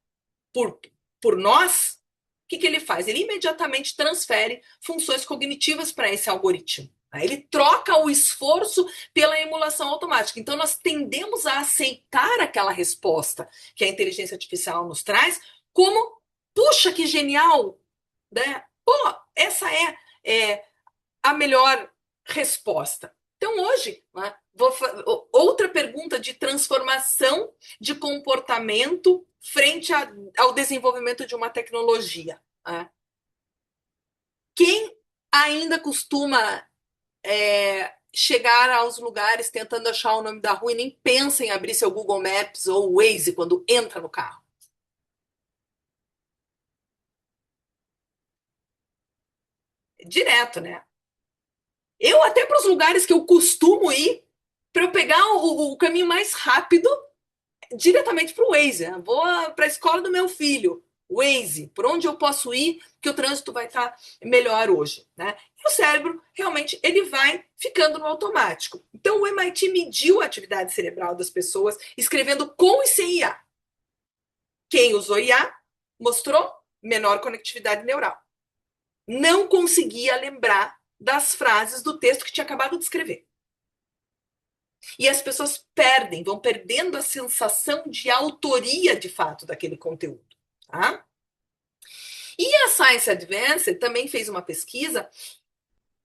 por nós, o que ele faz? Ele imediatamente transfere funções cognitivas para esse algoritmo. Ele troca o esforço pela emulação automática. Então, nós tendemos a aceitar aquela resposta que a inteligência artificial nos traz como, puxa, que genial, né? Pô, essa é a melhor resposta. Então, hoje, né, outra pergunta de transformação de comportamento frente ao desenvolvimento de uma tecnologia. Né? Quem ainda costuma chegar aos lugares tentando achar o nome da rua e nem pensa em abrir seu Google Maps ou o Waze quando entra no carro? Direto, né? Eu até para os lugares que eu costumo ir, para eu pegar o caminho mais rápido, diretamente para o Waze. Né? Vou para a escola do meu filho, Waze, por onde eu posso ir, que o trânsito vai estar melhor hoje. Né? E o cérebro, realmente, ele vai ficando no automático. Então, o MIT mediu a atividade cerebral das pessoas, escrevendo com e sem IA. Quem usou IA mostrou menor conectividade neural. Não conseguia lembrar das frases do texto que tinha acabado de escrever. E as pessoas vão perdendo a sensação de autoria de fato daquele conteúdo. Tá? E a Science Advances também fez uma pesquisa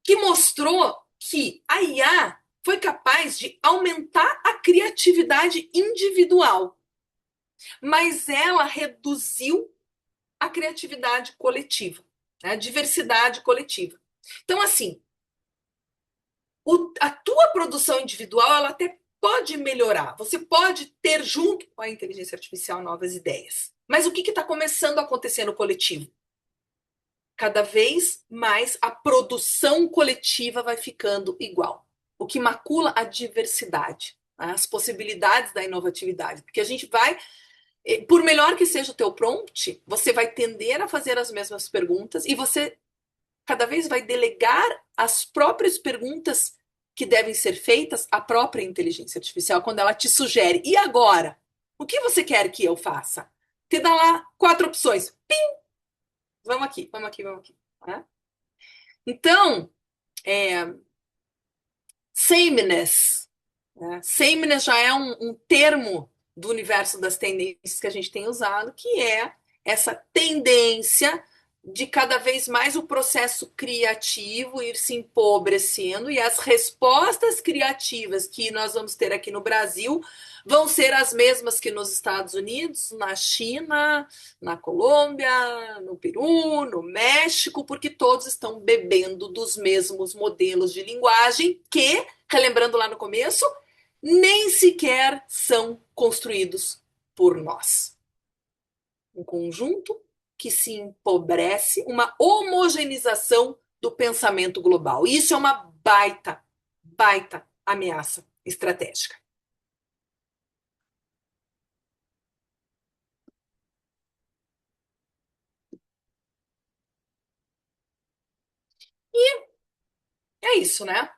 que mostrou que a IA foi capaz de aumentar a criatividade individual, mas ela reduziu a criatividade coletiva, a diversidade coletiva. Então, assim, a tua produção individual, ela até pode melhorar. Você pode ter, junto com a inteligência artificial, novas ideias. Mas o que está começando a acontecer no coletivo? Cada vez mais a produção coletiva vai ficando igual. O que macula a diversidade, as possibilidades da inovatividade. Porque a gente vai, por melhor que seja o teu prompt, você vai tender a fazer as mesmas perguntas e você cada vez vai delegar as próprias perguntas que devem ser feitas à própria inteligência artificial quando ela te sugere. E agora? O que você quer que eu faça? Te dá lá 4 opções. Pim! Vamos aqui, vamos aqui, vamos aqui. Né? Então, sameness. Né? Sameness já é um termo do universo das tendências que a gente tem usado, que é essa tendência de cada vez mais o processo criativo ir se empobrecendo e as respostas criativas que nós vamos ter aqui no Brasil vão ser as mesmas que nos Estados Unidos, na China, na Colômbia, no Peru, no México, porque todos estão bebendo dos mesmos modelos de linguagem que, relembrando lá no começo, nem sequer são construídos por nós. Um conjunto que se empobrece, uma homogeneização do pensamento global. E isso é uma baita ameaça estratégica. isso, né?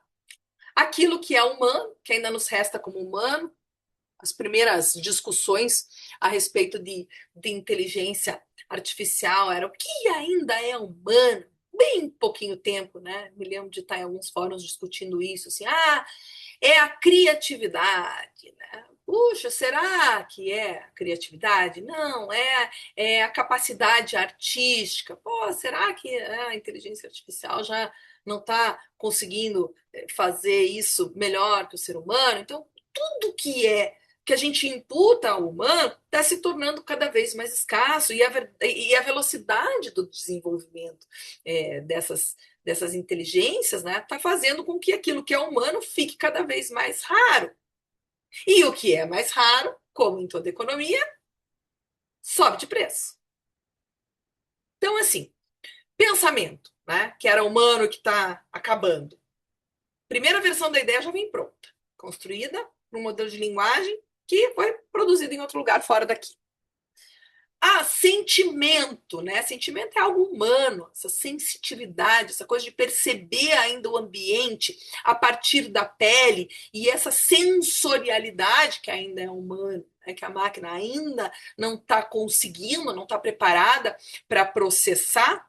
Aquilo que é humano, que ainda nos resta como humano, as primeiras discussões a respeito de inteligência artificial eram o que ainda é humano, bem pouquinho tempo, né? Me lembro de estar em alguns fóruns discutindo isso, assim, é a criatividade, né? Puxa, será que é a criatividade? Não, é a capacidade artística. Pô, será que a inteligência artificial já não está conseguindo fazer isso melhor que o ser humano? Então, tudo que a gente imputa ao humano está se tornando cada vez mais escasso e a velocidade do desenvolvimento dessas inteligências, né, está fazendo com que aquilo que é humano fique cada vez mais raro. E o que é mais raro, como em toda economia, sobe de preço. Então, assim, pensamento, né, que era humano que está acabando. Primeira versão da ideia já vem pronta, construída num modelo de linguagem que foi produzido em outro lugar fora daqui. Sentimento, né? Sentimento é algo humano, essa sensitividade, essa coisa de perceber ainda o ambiente a partir da pele e essa sensorialidade que ainda é humana, né? Que a máquina ainda não está conseguindo, não está preparada para processar,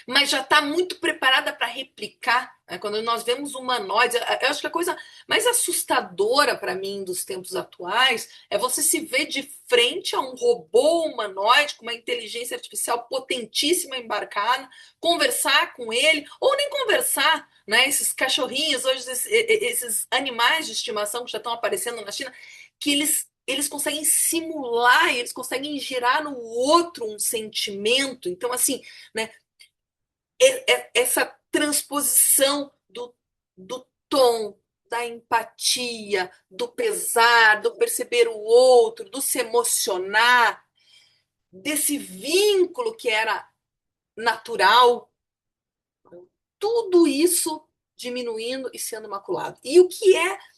mas já está muito preparada para replicar. Né? Quando nós vemos humanoides, eu acho que a coisa mais assustadora para mim dos tempos atuais é você se ver de frente a um robô humanoide com uma inteligência artificial potentíssima embarcada, conversar com ele, ou nem conversar, né? Esses cachorrinhos, hoje, esses animais de estimação que já estão aparecendo na China, que eles conseguem simular, eles conseguem gerar no outro um sentimento. Então, assim, né, essa transposição do tom, da empatia, do pesar, do perceber o outro, do se emocionar, desse vínculo que era natural, tudo isso diminuindo e sendo maculado. E o que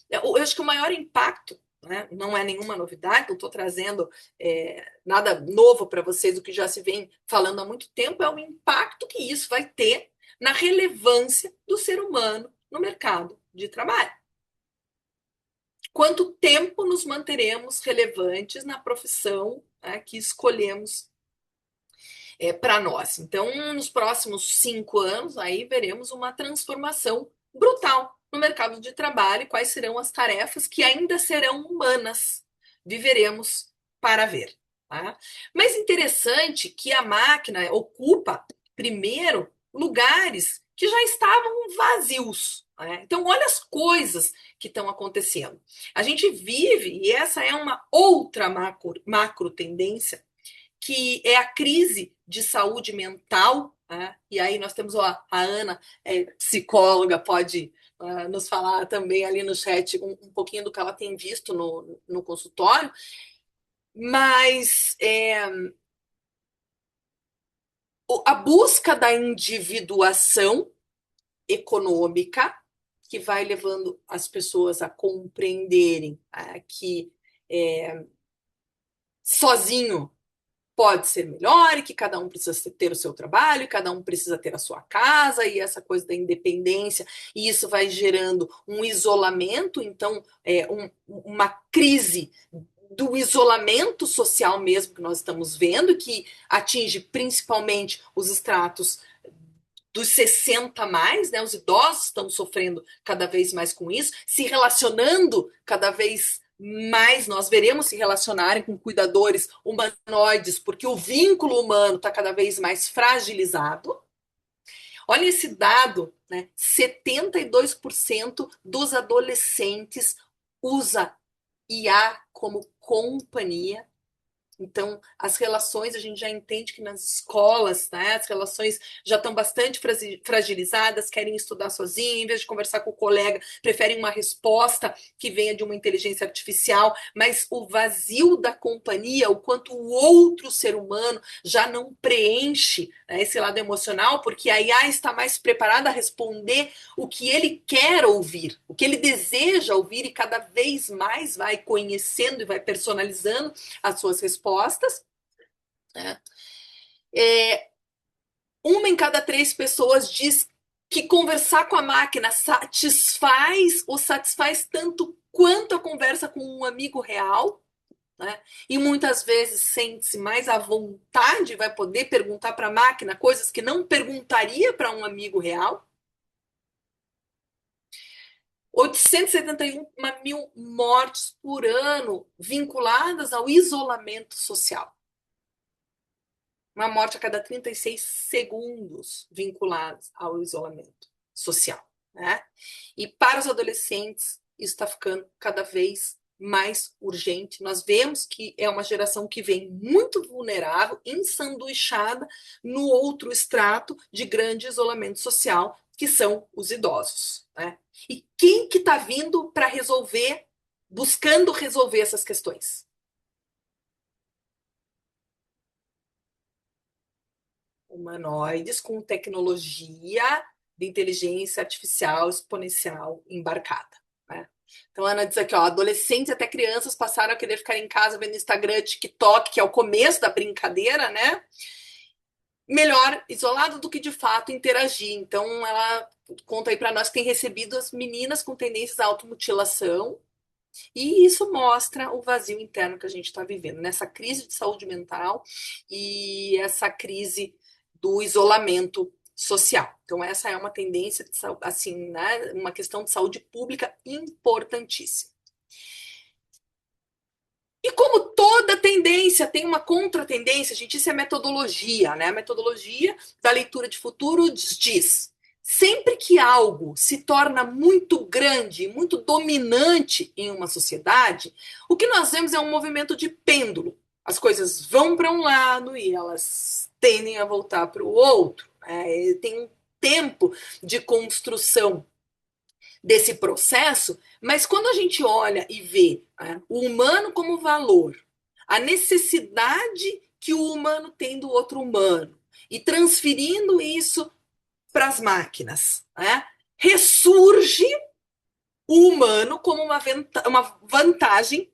eu acho que o maior impacto, né, não é nenhuma novidade, não estou trazendo nada novo para vocês, o que já se vem falando há muito tempo, é o impacto que isso vai ter na relevância do ser humano no mercado de trabalho. Quanto tempo nos manteremos relevantes na profissão, né, que escolhemos para nós? Então, nos próximos 5 anos, aí veremos uma transformação brutal no mercado de trabalho e quais serão as tarefas que ainda serão humanas. Viveremos para ver. Tá? Mas interessante que a máquina ocupa, primeiro, lugares que já estavam vazios. Né? Então, olha as coisas que estão acontecendo. A gente vive, e essa é uma outra macro tendência, que é a crise de saúde mental. Né? E aí nós temos a Ana, psicóloga, pode nos falar também ali no chat um pouquinho do que ela tem visto no consultório. Mas a busca da individuação econômica, que vai levando as pessoas a compreenderem que sozinho pode ser melhor e que cada um precisa ter o seu trabalho, e cada um precisa ter a sua casa e essa coisa da independência, e isso vai gerando um isolamento, então uma crise do isolamento social mesmo que nós estamos vendo, que atinge principalmente os estratos dos 60 mais, né? Os idosos estão sofrendo cada vez mais com isso, se relacionando cada vez mais, nós veremos se relacionarem com cuidadores humanoides, porque o vínculo humano está cada vez mais fragilizado. Olha esse dado, né? 72% dos adolescentes usa IA como companhia. Então, as relações, a gente já entende que nas escolas, né, as relações já estão bastante fragilizadas, querem estudar sozinho, em vez de conversar com o colega, preferem uma resposta que venha de uma inteligência artificial, mas o vazio da companhia, o quanto o outro ser humano já não preenche, né, esse lado emocional, porque a IA está mais preparada a responder o que ele quer ouvir, o que ele deseja ouvir, e cada vez mais vai conhecendo e vai personalizando as suas respostas. Né? Uma em cada 3 pessoas diz que conversar com a máquina satisfaz ou satisfaz tanto quanto a conversa com um amigo real, né? E muitas vezes sente-se mais à vontade, vai poder perguntar para a máquina coisas que não perguntaria para um amigo real. 871 mil mortes por ano vinculadas ao isolamento social. Uma morte a cada 36 segundos vinculados ao isolamento social, né? E para os adolescentes, isso está ficando cada vez mais urgente. Nós vemos que é uma geração que vem muito vulnerável, ensanduichada no outro extrato de grande isolamento social, que são os idosos, né? E quem que está vindo para resolver, buscando resolver essas questões? Humanoides com tecnologia de inteligência artificial exponencial embarcada, né? Então, a Ana diz aqui, ó, adolescentes até crianças passaram a querer ficar em casa vendo Instagram, TikTok, que é o começo da brincadeira, né? Melhor isolado do que de fato interagir. Então, ela conta aí para nós que tem recebido as meninas com tendências à automutilação, e isso mostra o vazio interno que a gente está vivendo, nessa crise de saúde mental e essa crise do isolamento social. Então, essa é uma tendência, assim, né, uma questão de saúde pública importantíssima. E como toda tendência tem uma contratendência, gente, isso é metodologia, né? A metodologia da leitura de futuro diz: sempre que algo se torna muito grande, muito dominante em uma sociedade, o que nós vemos é um movimento de pêndulo. As coisas vão para um lado e elas tendem a voltar para o outro, né? Tem um tempo de construção desse processo, mas quando a gente olha e vê, né, o humano como valor, a necessidade que o humano tem do outro humano, e transferindo isso para as máquinas, né, ressurge o humano como uma vantagem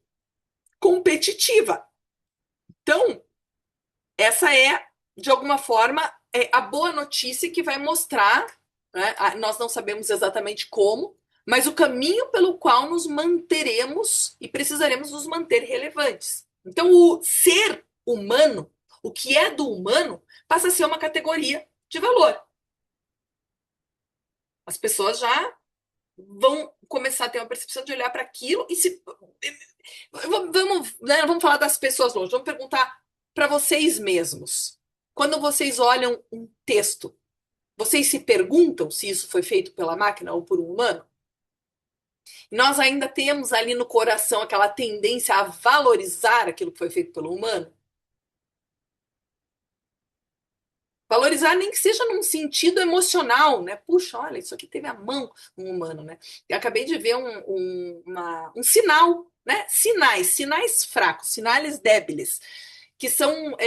competitiva. Então, essa é, de alguma forma, a boa notícia que vai mostrar, né, nós não sabemos exatamente como, mas o caminho pelo qual nos manteremos e precisaremos nos manter relevantes. Então, o ser humano, o que é do humano, passa a ser uma categoria de valor. As pessoas já vão começar a ter uma percepção de olhar para aquilo e se. Vamos falar das pessoas longe, vamos perguntar para vocês mesmos. Quando vocês olham um texto, vocês se perguntam se isso foi feito pela máquina ou por um humano? Nós ainda temos ali no coração aquela tendência a valorizar aquilo que foi feito pelo humano? Valorizar nem que seja num sentido emocional, né? Puxa, olha, isso aqui teve a mão de um humano, né? Eu acabei de ver um sinal, né? Sinais fracos, sinais débiles, que são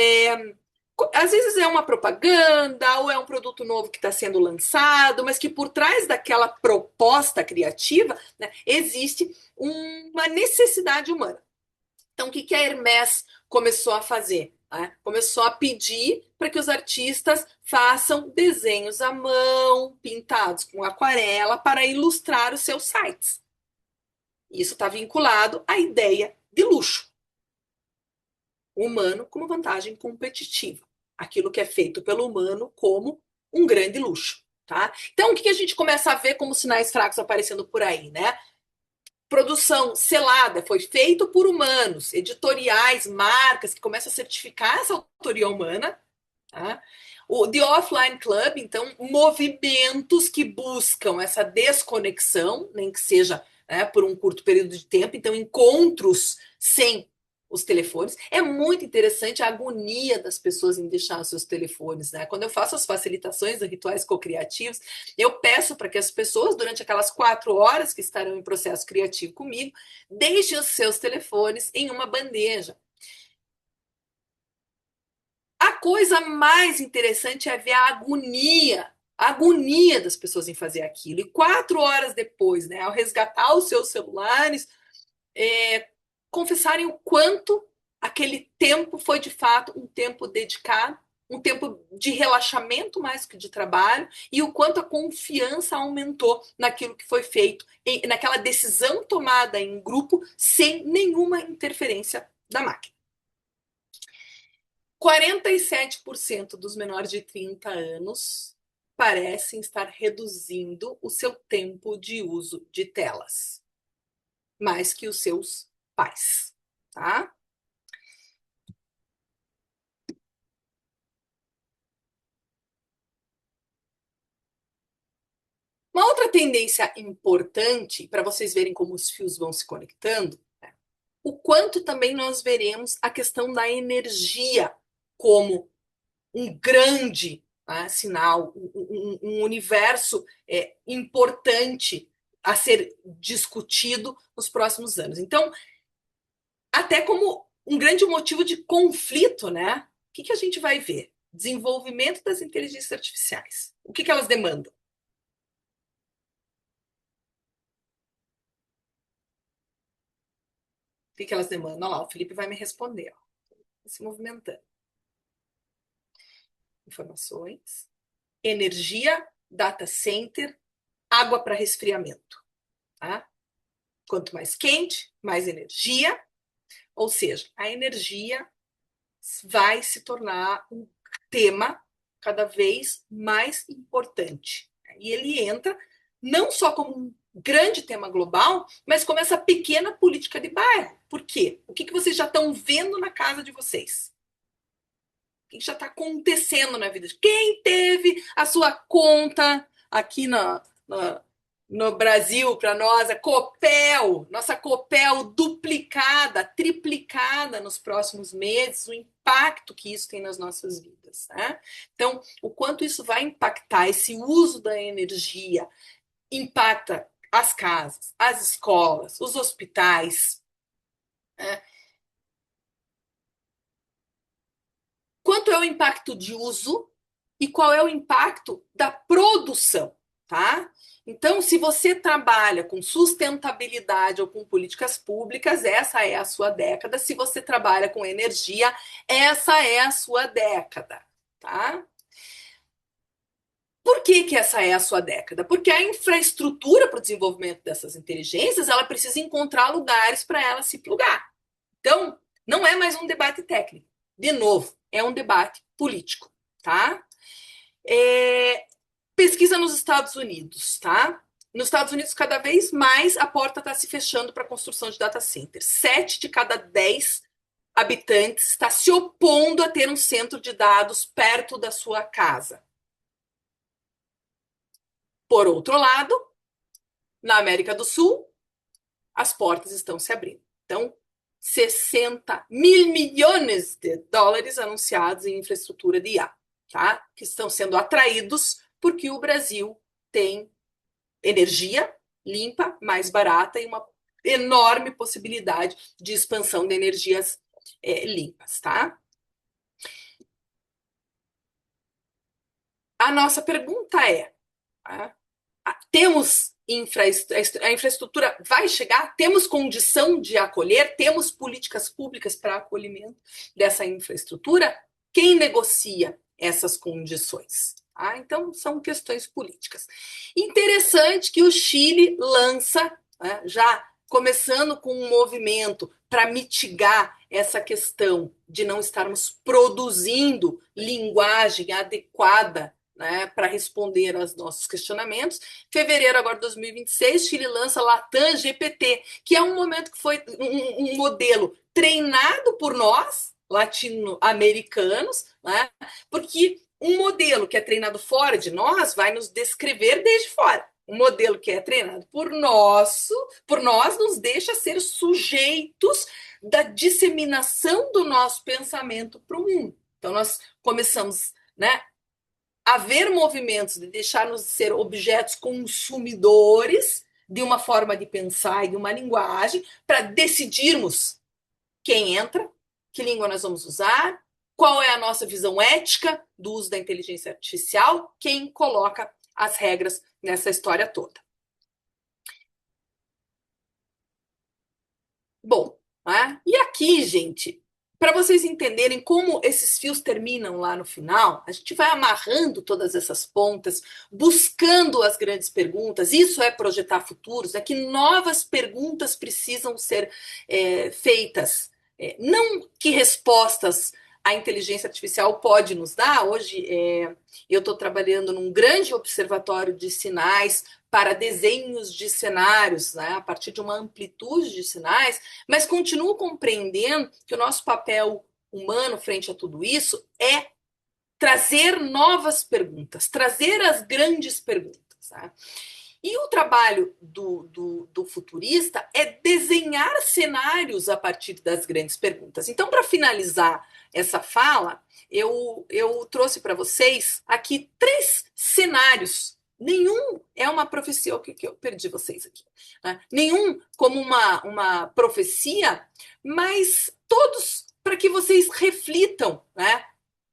às vezes é uma propaganda ou é um produto novo que está sendo lançado, mas que por trás daquela proposta criativa, né, existe uma necessidade humana. Então, o que a Hermès começou a fazer? Né? Começou a pedir para que os artistas façam desenhos à mão, pintados com aquarela, para ilustrar os seus sites. Isso está vinculado à ideia de luxo. O humano como vantagem competitiva. Aquilo que é feito pelo humano como um grande luxo. Tá? Então, o que a gente começa a ver como sinais fracos aparecendo por aí, né? Produção selada, foi feito por humanos, editoriais, marcas que começam a certificar essa autoria humana. Tá? O The Offline Club, então, movimentos que buscam essa desconexão, nem que seja, né, por um curto período de tempo, então, encontros sem os telefones. É muito interessante a agonia das pessoas em deixar os seus telefones, né? Quando eu faço as facilitações de rituais cocriativos, eu peço para que as pessoas, durante aquelas 4 horas que estarão em processo criativo comigo, deixem os seus telefones em uma bandeja. A coisa mais interessante é ver a agonia das pessoas em fazer aquilo. E 4 horas depois, né, ao resgatar os seus celulares, confessarem o quanto aquele tempo foi de fato um tempo dedicado, um tempo de relaxamento mais que de trabalho e o quanto a confiança aumentou naquilo que foi feito, naquela decisão tomada em grupo sem nenhuma interferência da máquina. 47% dos menores de 30 anos parecem estar reduzindo o seu tempo de uso de telas, mais que os seus pais, tá? Uma outra tendência importante, para vocês verem como os fios vão se conectando, é o quanto também nós veremos a questão da energia como um grande sinal, um universo importante a ser discutido nos próximos anos. Então, até como um grande motivo de conflito, né? O que a gente vai ver? Desenvolvimento das inteligências artificiais. O que elas demandam? O que elas demandam? Olha lá, o Felipe vai me responder. Ó. Se movimentando. Informações. Energia, data center, água para resfriamento. Tá? Quanto mais quente, mais energia. Ou seja, a energia vai se tornar um tema cada vez mais importante. E ele entra não só como um grande tema global, mas como essa pequena política de bairro. Por quê? O que vocês já estão vendo na casa de vocês? O que já está acontecendo na vida de quem teve a sua conta aqui no Brasil, para nós, a Copel, nossa Copel duplicada, triplicada nos próximos meses, o impacto que isso tem nas nossas vidas. Né? Então, o quanto isso vai impactar, esse uso da energia, impacta as casas, as escolas, os hospitais. Né? Quanto é o impacto de uso e qual é o impacto da produção, tá? Então, se você trabalha com sustentabilidade ou com políticas públicas, essa é a sua década. Se você trabalha com energia, essa é a sua década, tá? Por que essa é a sua década? Porque a infraestrutura para o desenvolvimento dessas inteligências, ela precisa encontrar lugares para ela se plugar. Então, não é mais um debate técnico. De novo, é um debate político, tá? Pesquisa nos Estados Unidos, tá? Nos Estados Unidos, cada vez mais a porta está se fechando para a construção de data centers. 7 de cada 10 habitantes está se opondo a ter um centro de dados perto da sua casa. Por outro lado, na América do Sul, as portas estão se abrindo. Então, 60 mil milhões de dólares anunciados em infraestrutura de IA, tá? Que estão sendo atraídos porque o Brasil tem energia limpa, mais barata e uma enorme possibilidade de expansão de energias limpas, tá? A nossa pergunta é, temos a infraestrutura vai chegar? Temos condição de acolher? Temos políticas públicas para acolhimento dessa infraestrutura? Quem negocia essas condições? Então, são questões políticas. Interessante que o Chile lança, já começando com um movimento para mitigar essa questão de não estarmos produzindo linguagem adequada para responder aos nossos questionamentos. Fevereiro agora de 2026, Chile lança Latam GPT, que é um momento que foi um modelo treinado por nós, latino-americanos, né? Porque um modelo que é treinado fora de nós vai nos descrever desde fora. Um modelo que é treinado por nós nos deixa ser sujeitos da disseminação do nosso pensamento para o mundo. Então, nós começamos, a ver movimentos de deixar-nos ser objetos consumidores de uma forma de pensar e de uma linguagem para decidirmos quem entra, que língua nós vamos usar, qual é a nossa visão ética do uso da inteligência artificial, quem coloca as regras nessa história toda. Bom, e aqui, gente, para vocês entenderem como esses fios terminam lá no final, a gente vai amarrando todas essas pontas, buscando as grandes perguntas. Isso é projetar futuros, é que novas perguntas precisam ser feitas. Não que respostas a inteligência artificial pode nos dar. Hoje eu estou trabalhando num grande observatório de sinais para desenhos de cenários, né, a partir de uma amplitude de sinais, mas continuo compreendendo que o nosso papel humano frente a tudo isso é trazer novas perguntas, trazer as grandes perguntas. Né? E o trabalho do futurista é desenhar cenários a partir das grandes perguntas. Então, para finalizar essa fala, eu trouxe para vocês aqui 3 cenários. Nenhum é uma profecia. O que eu perdi vocês aqui? Né? Nenhum como uma profecia, mas todos para que vocês reflitam, né?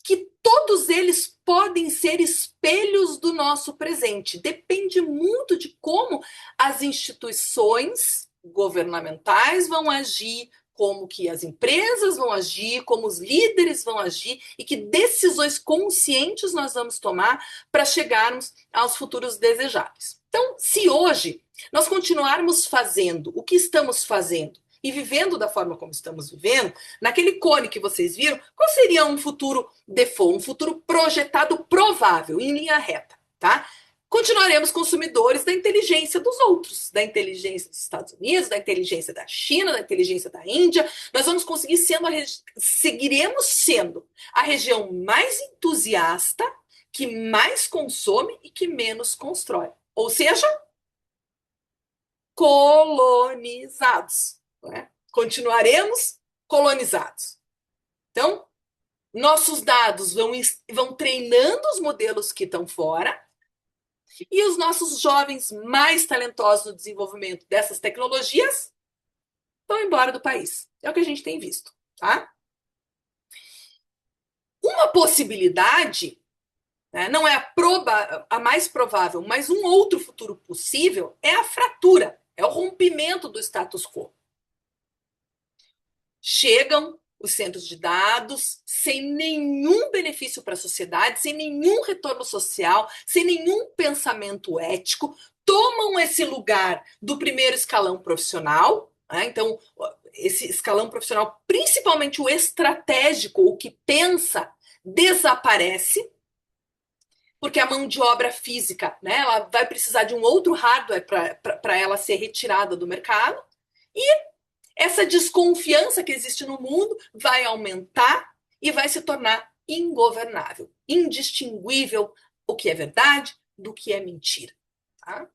Que todos eles podem ser espelhos do nosso presente. Depende muito de como as instituições governamentais vão agir, como que as empresas vão agir, como os líderes vão agir e que decisões conscientes nós vamos tomar para chegarmos aos futuros desejáveis. Então, se hoje nós continuarmos fazendo o que estamos fazendo e vivendo da forma como estamos vivendo, naquele cone que vocês viram, qual seria um futuro default, um futuro projetado provável, em linha reta, tá? Continuaremos consumidores da inteligência dos outros, da inteligência dos Estados Unidos, da inteligência da China, da inteligência da Índia. Nós vamos conseguir seguiremos sendo a região mais entusiasta, que mais consome e que menos constrói. Ou seja, colonizados. Né? Continuaremos colonizados. Então, nossos dados vão treinando os modelos que estão fora e os nossos jovens mais talentosos no desenvolvimento dessas tecnologias vão embora do país. É o que a gente tem visto. Tá? Uma possibilidade, né, não é a mais provável, mas um outro futuro possível é a fratura, é o rompimento do status quo. Chegam os centros de dados sem nenhum benefício para a sociedade, sem nenhum retorno social, sem nenhum pensamento ético, tomam esse lugar do primeiro escalão profissional. Né? Então, esse escalão profissional, principalmente o estratégico, o que pensa, desaparece, porque a mão de obra física, né, ela vai precisar de um outro hardware para ela ser retirada do mercado, e essa desconfiança que existe no mundo vai aumentar e vai se tornar ingovernável, indistinguível o que é verdade do que é mentira. Tá?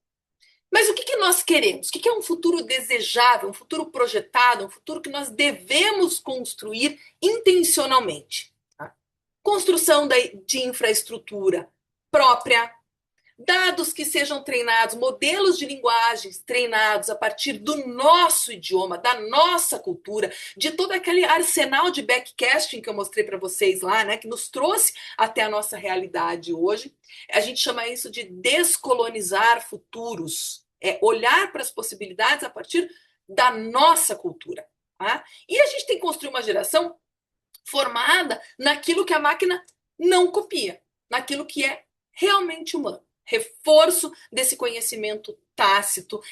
Mas o que nós queremos? O que é um futuro desejável, um futuro projetado, um futuro que nós devemos construir intencionalmente? Tá? Construção de infraestrutura própria, dados que sejam treinados, modelos de linguagens treinados a partir do nosso idioma, da nossa cultura, de todo aquele arsenal de backcasting que eu mostrei para vocês lá, né, que nos trouxe até a nossa realidade hoje. A gente chama isso de descolonizar futuros, é olhar para as possibilidades a partir da nossa cultura. Tá? E a gente tem que construir uma geração formada naquilo que a máquina não copia, naquilo que é realmente humano. Reforço desse conhecimento tácito,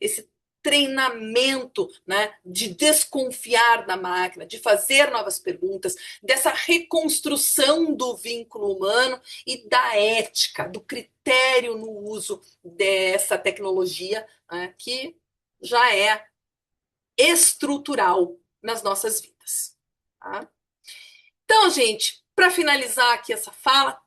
esse treinamento, né, de desconfiar da máquina, de fazer novas perguntas, dessa reconstrução do vínculo humano e da ética, do critério no uso dessa tecnologia, né, que já é estrutural nas nossas vidas. Tá? Então, gente, para finalizar aqui essa fala,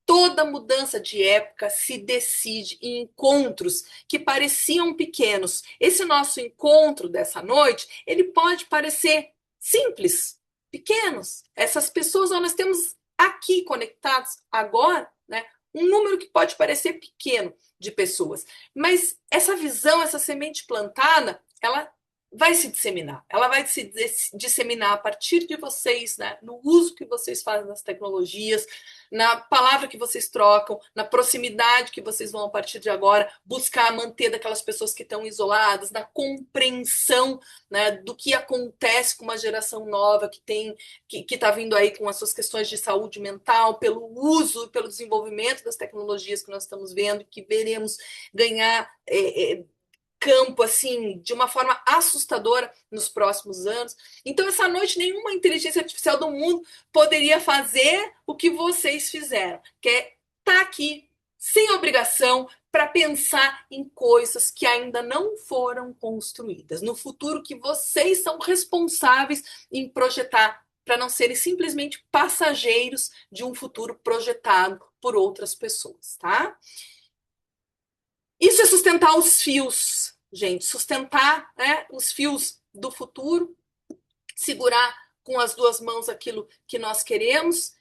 toda mudança de época se decide em encontros que pareciam pequenos. Esse nosso encontro dessa noite, ele pode parecer simples, pequenos. Essas pessoas, nós temos aqui conectados agora, né, um número que pode parecer pequeno de pessoas. Mas essa visão, essa semente plantada, ela vai se disseminar. Ela vai se disseminar a partir de vocês, né? No uso que vocês fazem das tecnologias, na palavra que vocês trocam, na proximidade que vocês vão, a partir de agora, buscar manter daquelas pessoas que estão isoladas, na compreensão, né, do que acontece com uma geração nova que está vindo aí com as suas questões de saúde mental, pelo uso, pelo desenvolvimento das tecnologias que nós estamos vendo, que veremos ganhar campo assim de uma forma assustadora nos próximos anos. Então, essa noite, nenhuma inteligência artificial do mundo poderia fazer o que vocês fizeram, que é estar aqui sem obrigação para pensar em coisas que ainda não foram construídas, no futuro que vocês são responsáveis em projetar, para não serem simplesmente passageiros de um futuro projetado por outras pessoas, tá? Isso é sustentar os fios, gente, sustentar, né, os fios do futuro, segurar com as duas mãos aquilo que nós queremos.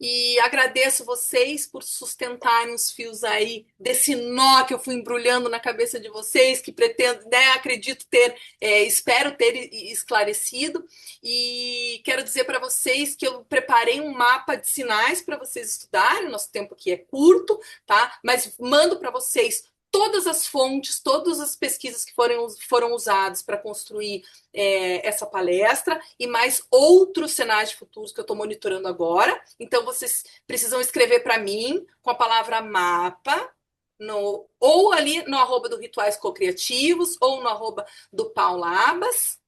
E agradeço vocês por sustentarem os fios aí desse nó que eu fui embrulhando na cabeça de vocês, que pretendo, né, acredito ter, espero ter esclarecido. E quero dizer para vocês que eu preparei um mapa de sinais para vocês estudarem. O nosso tempo aqui é curto, tá? Mas mando para vocês todas as fontes, todas as pesquisas que foram usadas para construir essa palestra e mais outros cenários futuros que eu estou monitorando agora. Então, vocês precisam escrever para mim com a palavra mapa, ou ali no arroba do Rituais Cocriativos, ou no arroba do Paulabas,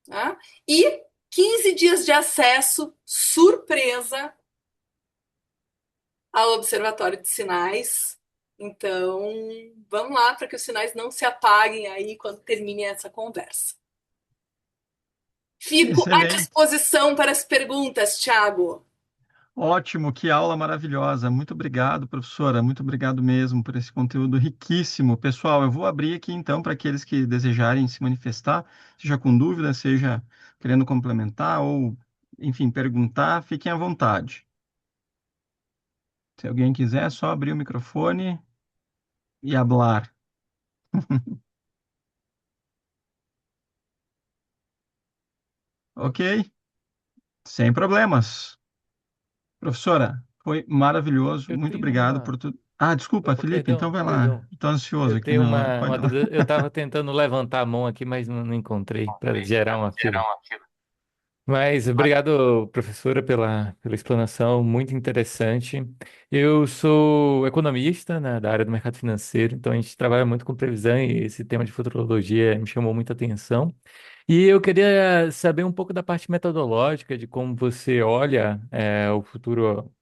tá? E 15 dias de acesso surpresa ao Observatório de Sinais. Então, vamos lá para que os sinais não se apaguem aí quando termine essa conversa. Fico à Excelente. disposição para as perguntas, Thiago. Ótimo, que aula maravilhosa. Muito obrigado, professora. Muito obrigado mesmo por esse conteúdo riquíssimo. Pessoal, eu vou abrir aqui então para aqueles que desejarem se manifestar, seja com dúvida, seja querendo complementar ou, enfim, perguntar, fiquem à vontade. Se alguém quiser, é só abrir o microfone e hablar. Ok? Sem problemas. Professora, foi maravilhoso. Eu Muito tenho obrigado por uma. tudo. Ah, desculpa, Opa, Felipe, então perdão, vai lá. perdão. Estou ansioso Eu aqui tenho na hora. uma Pode lá. dúvida. Eu estava tentando levantar a mão aqui, mas não encontrei para gerar uma fila. Mas obrigado, professora, pela explanação, muito interessante. Eu sou economista, né, da área do mercado financeiro, então a gente trabalha muito com previsão e esse tema de futurologia me chamou muita atenção. E eu queria saber um pouco da parte metodológica, de como você olha, o futuro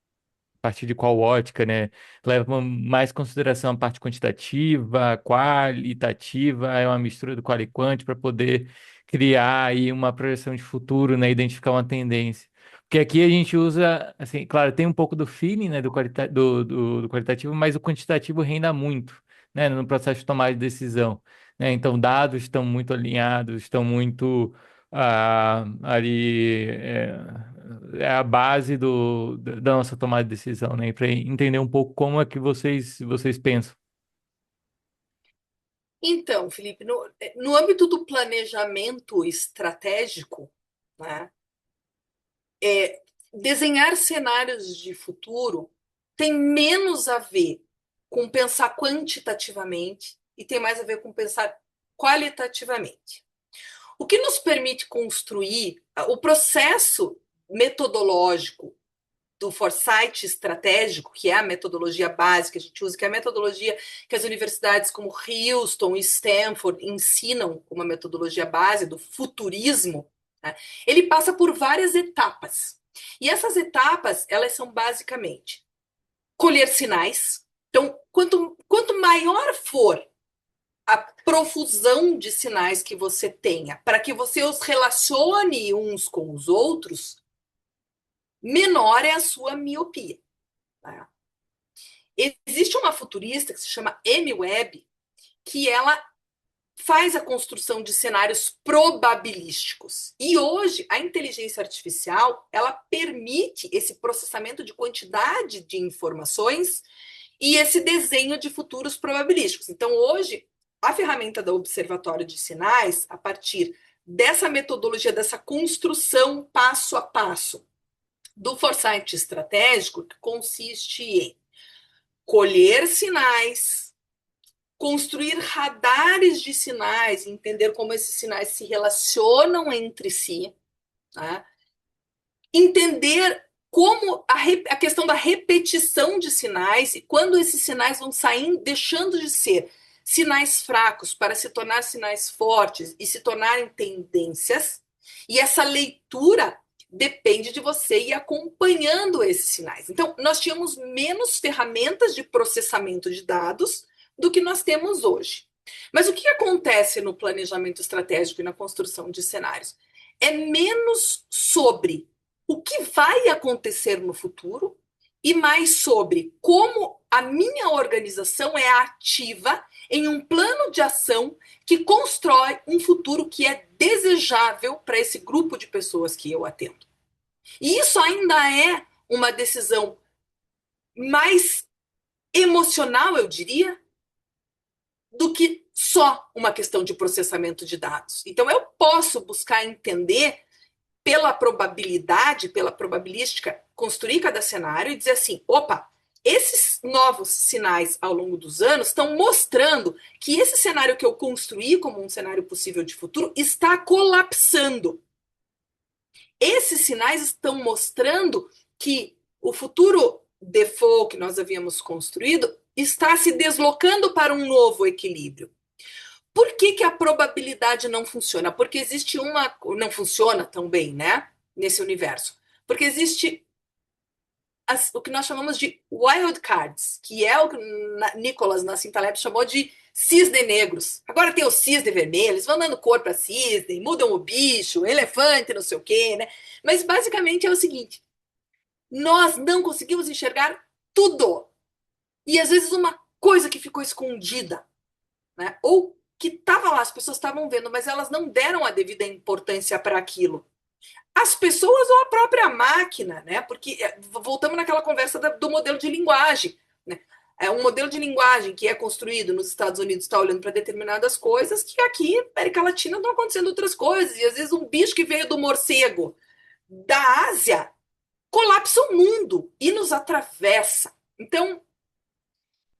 a partir de qual ótica, né? Leva mais em consideração a parte quantitativa, qualitativa, é uma mistura do qual e quant para poder criar aí uma projeção de futuro, né? Identificar uma tendência. Porque aqui a gente usa, assim, claro, tem um pouco do feeling, né? Do qualitativo, mas o quantitativo renda muito, né? No processo de tomada de decisão, né? Então, dados estão muito alinhados, estão muito ali é a base da nossa tomada de decisão, né? Para entender um pouco como é que vocês pensam. Então, Felipe, no âmbito do planejamento estratégico, né, desenhar cenários de futuro tem menos a ver com pensar quantitativamente e tem mais a ver com pensar qualitativamente. O que nos permite construir o processo metodológico do foresight estratégico, que é a metodologia básica que a gente usa, que é a metodologia que as universidades como Houston e Stanford ensinam como uma metodologia base do futurismo, né? Ele passa por várias etapas. E essas etapas, elas são basicamente colher sinais. Então, quanto maior for a profusão de sinais que você tenha para que você os relacione uns com os outros, menor é a sua miopia. Tá? Existe uma futurista que se chama Amy Webb, que ela faz a construção de cenários probabilísticos. E hoje a inteligência artificial, ela permite esse processamento de quantidade de informações e esse desenho de futuros probabilísticos. Então, hoje, a ferramenta do Observatório de Sinais, a partir dessa metodologia, dessa construção passo a passo do foresight estratégico, que consiste em colher sinais, construir radares de sinais, entender como esses sinais se relacionam entre si, tá? Entender como a questão da repetição de sinais e quando esses sinais vão saindo, deixando de ser sinais fracos para se tornar sinais fortes e se tornarem tendências. E essa leitura depende de você ir acompanhando esses sinais. Então, nós tínhamos menos ferramentas de processamento de dados do que nós temos hoje. Mas o que acontece no planejamento estratégico e na construção de cenários? É menos sobre o que vai acontecer no futuro e mais sobre como a minha organização é ativa em um plano de ação que constrói um futuro que é desejável para esse grupo de pessoas que eu atendo. E isso ainda é uma decisão mais emocional, eu diria, do que só uma questão de processamento de dados. Então, eu posso buscar entender pela probabilidade, pela probabilística, construir cada cenário e dizer assim, opa, esses novos sinais ao longo dos anos estão mostrando que esse cenário que eu construí como um cenário possível de futuro está colapsando. Esses sinais estão mostrando que o futuro default que nós havíamos construído está se deslocando para um novo equilíbrio. Por que a probabilidade não funciona? Porque existe uma... Não funciona tão bem, né? Nesse universo. Porque existe o que nós chamamos de wild cards, que é o que Nicholas Nassim Taleb chamou de cisne negros. Agora tem os cisne vermelhos, vão dando cor para cisne, mudam o bicho, elefante, não sei o quê, né? Mas basicamente é o seguinte, nós não conseguimos enxergar tudo. E às vezes uma coisa que ficou escondida, né? Ou que estava lá, as pessoas estavam vendo, mas elas não deram a devida importância para aquilo. As pessoas ou a própria máquina, né? Porque voltamos naquela conversa do modelo de linguagem, né? É um modelo de linguagem que é construído nos Estados Unidos, está olhando para determinadas coisas, que aqui, na América Latina, estão acontecendo outras coisas. E às vezes um bicho que veio do morcego da Ásia colapsa o mundo e nos atravessa. Então,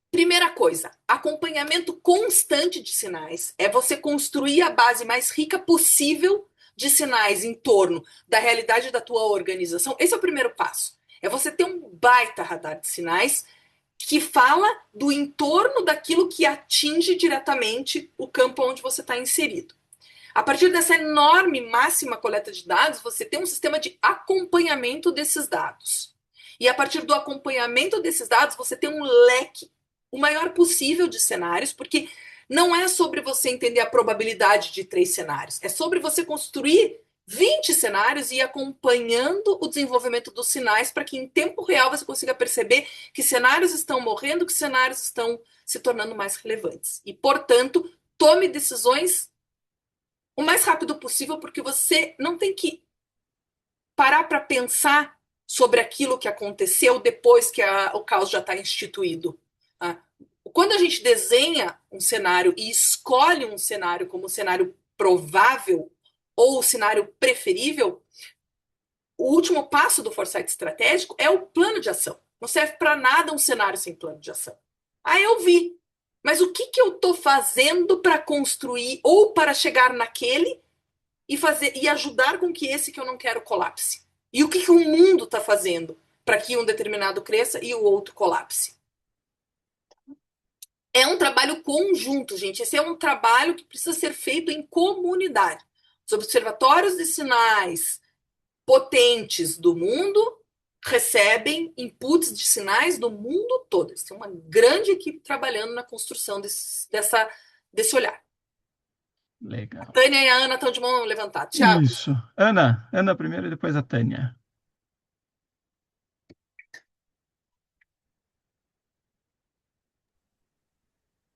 primeira coisa, acompanhamento constante de sinais. É você construir a base mais rica possível de sinais em torno da realidade da tua organização. Esse é o primeiro passo. É você ter um baita radar de sinais que fala do entorno daquilo que atinge diretamente o campo onde você está inserido. A partir dessa enorme máxima coleta de dados, você tem um sistema de acompanhamento desses dados. E a partir do acompanhamento desses dados, você tem um leque o maior possível de cenários, porque não é sobre você entender a probabilidade de 3 cenários, é sobre você construir 20 cenários e ir acompanhando o desenvolvimento dos sinais para que em tempo real você consiga perceber que cenários estão morrendo, que cenários estão se tornando mais relevantes. E, portanto, tome decisões o mais rápido possível, porque você não tem que parar para pensar sobre aquilo que aconteceu depois que o caos já está instituído. Quando a gente desenha um cenário e escolhe um cenário como cenário provável ou o cenário preferível, o último passo do foresight estratégico é o plano de ação. Não serve para nada um cenário sem plano de ação. Eu vi. Mas o que eu estou fazendo para construir ou para chegar naquele e ajudar com que esse que eu não quero colapse? E o que o mundo está fazendo para que um determinado cresça e o outro colapse? É um trabalho conjunto, gente. Esse é um trabalho que precisa ser feito em comunidade. Os observatórios de sinais potentes do mundo recebem inputs de sinais do mundo todo. Eles têm uma grande equipe trabalhando na construção desse olhar. Legal. A Tânia e a Ana estão de mão levantada. Tiago. Isso. Ana primeiro e depois a Tânia.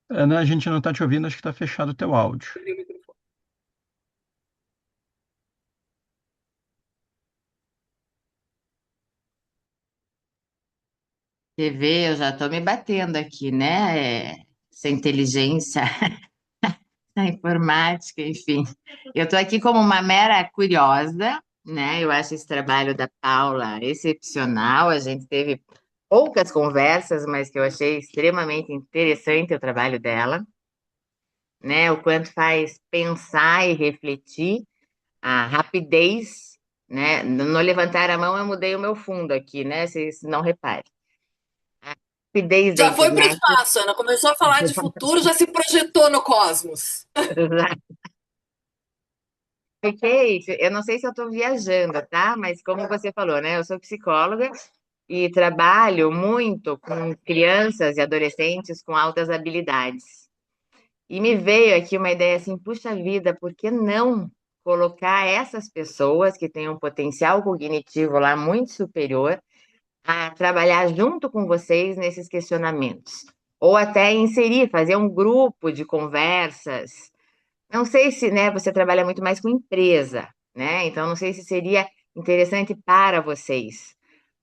Ana, a gente não está te ouvindo, acho que está fechado o teu áudio. Você vê, eu já estou me batendo aqui, né? Essa inteligência a informática, enfim. Eu estou aqui como uma mera curiosa, né? Eu acho esse trabalho da Paula excepcional. A gente teve poucas conversas, mas que eu achei extremamente interessante o trabalho dela, né? O quanto faz pensar e refletir, a rapidez, né? No levantar a mão, eu mudei o meu fundo aqui, né? Vocês não reparem. A rapidez da Já foi para o internet. espaço, Ana. Começou a falar de futuro, já se projetou no cosmos. Fiquei, eu não sei se eu estou viajando, tá? Mas como você falou, né? Eu sou psicóloga e trabalho muito com crianças e adolescentes com altas habilidades. E me veio aqui uma ideia assim, puxa vida, por que não colocar essas pessoas que têm um potencial cognitivo lá muito superior a trabalhar junto com vocês nesses questionamentos? Ou até inserir, fazer um grupo de conversas. Não sei se, né, você trabalha muito mais com empresa, né? Então não sei se seria interessante para vocês.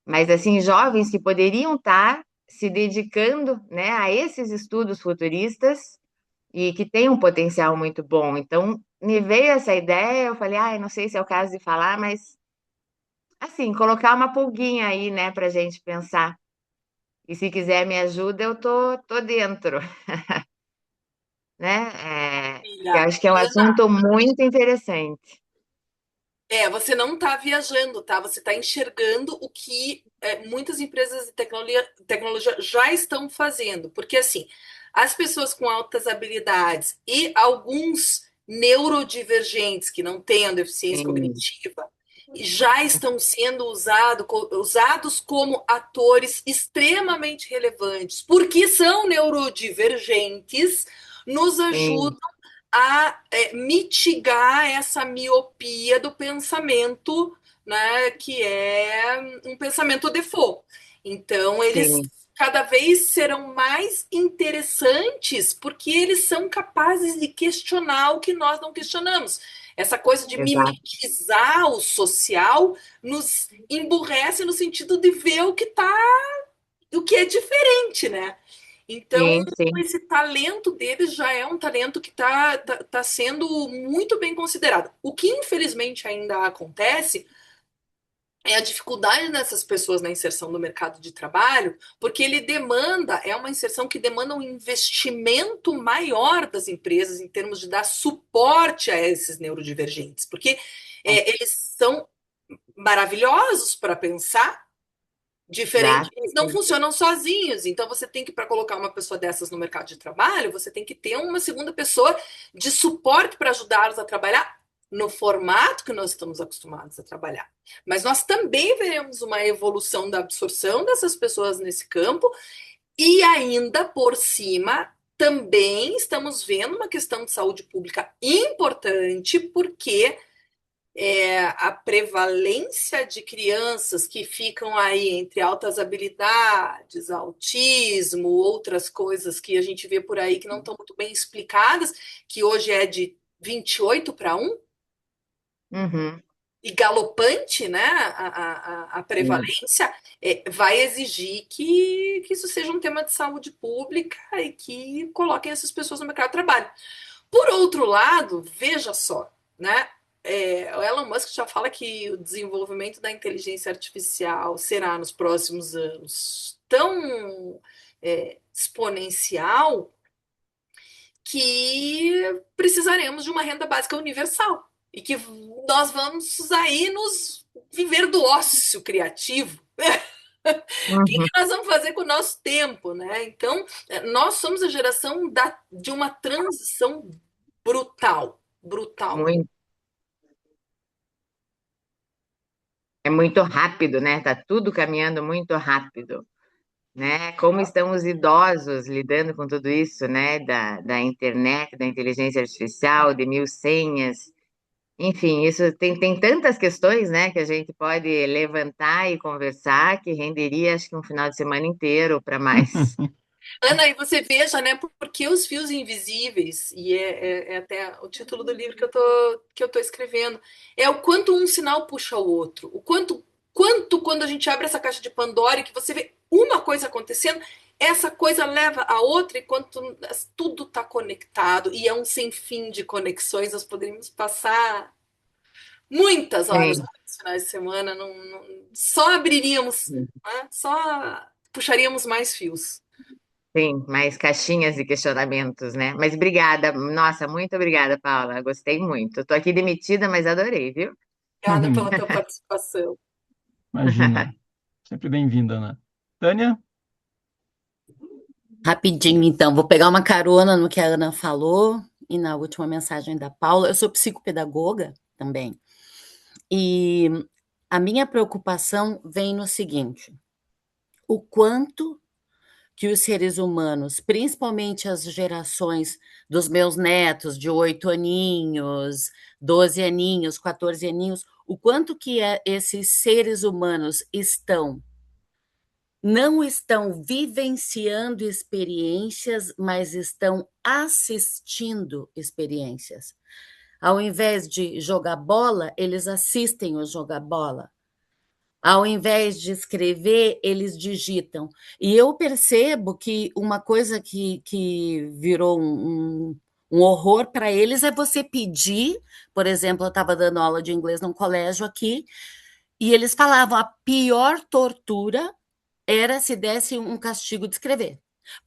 Mas assim, jovens que poderiam estar se dedicando, né, a esses estudos futuristas e que têm um potencial muito bom. Então, me veio essa ideia, eu falei, ai, não sei se é o caso de falar, mas assim, colocar uma pulguinha aí, né, para gente pensar. E se quiser me ajuda, eu tô dentro, né? Eu Filha, acho que é um Ana, assunto muito interessante. você não está viajando, tá? Você está enxergando o que muitas empresas de tecnologia já estão fazendo. Porque, assim, as pessoas com altas habilidades e alguns neurodivergentes que não têm a deficiência Sim, cognitiva já estão sendo usados como atores extremamente relevantes, porque são neurodivergentes, nos sim, ajudam a mitigar essa miopia do pensamento, né, que é um pensamento default. Então, eles sim, cada vez serão mais interessantes porque eles são capazes de questionar o que nós não questionamos. Essa coisa de exato. mimetizar o social nos emburrece no sentido de ver o que é diferente, né? Então, Sim, sim, esse talento deles já é um talento que tá sendo muito bem considerado. O que infelizmente ainda acontece é a dificuldade dessas pessoas na inserção no mercado de trabalho, porque é uma inserção que demanda um investimento maior das empresas em termos de dar suporte a esses neurodivergentes, porque eles são maravilhosos para pensar, diferente, exato. eles não funcionam sozinhos. Então, você tem que, para colocar uma pessoa dessas no mercado de trabalho, você tem que ter uma segunda pessoa de suporte para ajudá-los a trabalhar no formato que nós estamos acostumados a trabalhar. Mas nós também veremos uma evolução da absorção dessas pessoas nesse campo e ainda por cima também estamos vendo uma questão de saúde pública importante, porque a prevalência de crianças que ficam aí entre altas habilidades, autismo, outras coisas que a gente vê por aí que não estão muito bem explicadas, que hoje é de 28 para 1, Uhum, e galopante, né? A sim, prevalência vai exigir que isso seja um tema de saúde pública e que coloquem essas pessoas no mercado de trabalho. Por outro lado, veja só, né? O Elon Musk já fala que o desenvolvimento da inteligência artificial será nos próximos anos tão exponencial que precisaremos de uma renda básica universal e que nós vamos aí nos viver do ócio criativo. O que uhum, nós vamos fazer com o nosso tempo, né? Então, nós somos a geração de uma transição brutal, brutal mesmo. muito, é muito rápido, né? Tá tudo caminhando muito rápido, né? Como estão os idosos lidando com tudo isso, né? Da internet, da inteligência artificial, de mil senhas. Enfim, isso tem tantas questões, né, que a gente pode levantar e conversar que renderia, acho que um final de semana inteiro para mais. Ana, e você veja, né, porque os fios invisíveis, e é até o título do livro que eu tô escrevendo, é o quanto um sinal puxa o outro, o quanto quando a gente abre essa caixa de Pandora e que você vê uma coisa acontecendo, essa coisa leva a outra, e quando tudo está conectado, e é um sem fim de conexões, nós poderíamos passar muitas horas, Sim, muitos finais de semana, só abriríamos, sim, né? Só puxaríamos mais fios. sim, mais caixinhas e questionamentos, né? Mas obrigada, nossa, muito obrigada, Paula. Gostei muito. Tô aqui demitida, mas adorei, viu? Obrigada pela tua participação. Imagina, sempre bem-vinda, Ana. Tânia? Rapidinho, então, vou pegar uma carona no que a Ana falou e na última mensagem da Paula. Eu sou psicopedagoga também, e a minha preocupação vem no seguinte: o quanto que os seres humanos, principalmente as gerações dos meus netos de 8 aninhos, 12 aninhos, 14 aninhos, o quanto que esses seres humanos não estão vivenciando experiências, mas estão assistindo experiências. Ao invés de jogar bola, eles assistem o jogar bola. Ao invés de escrever, eles digitam. E eu percebo que uma coisa que virou um horror para eles é você pedir. Por exemplo, eu estava dando aula de inglês num colégio aqui, e eles falavam: a pior tortura era se desse um castigo de escrever.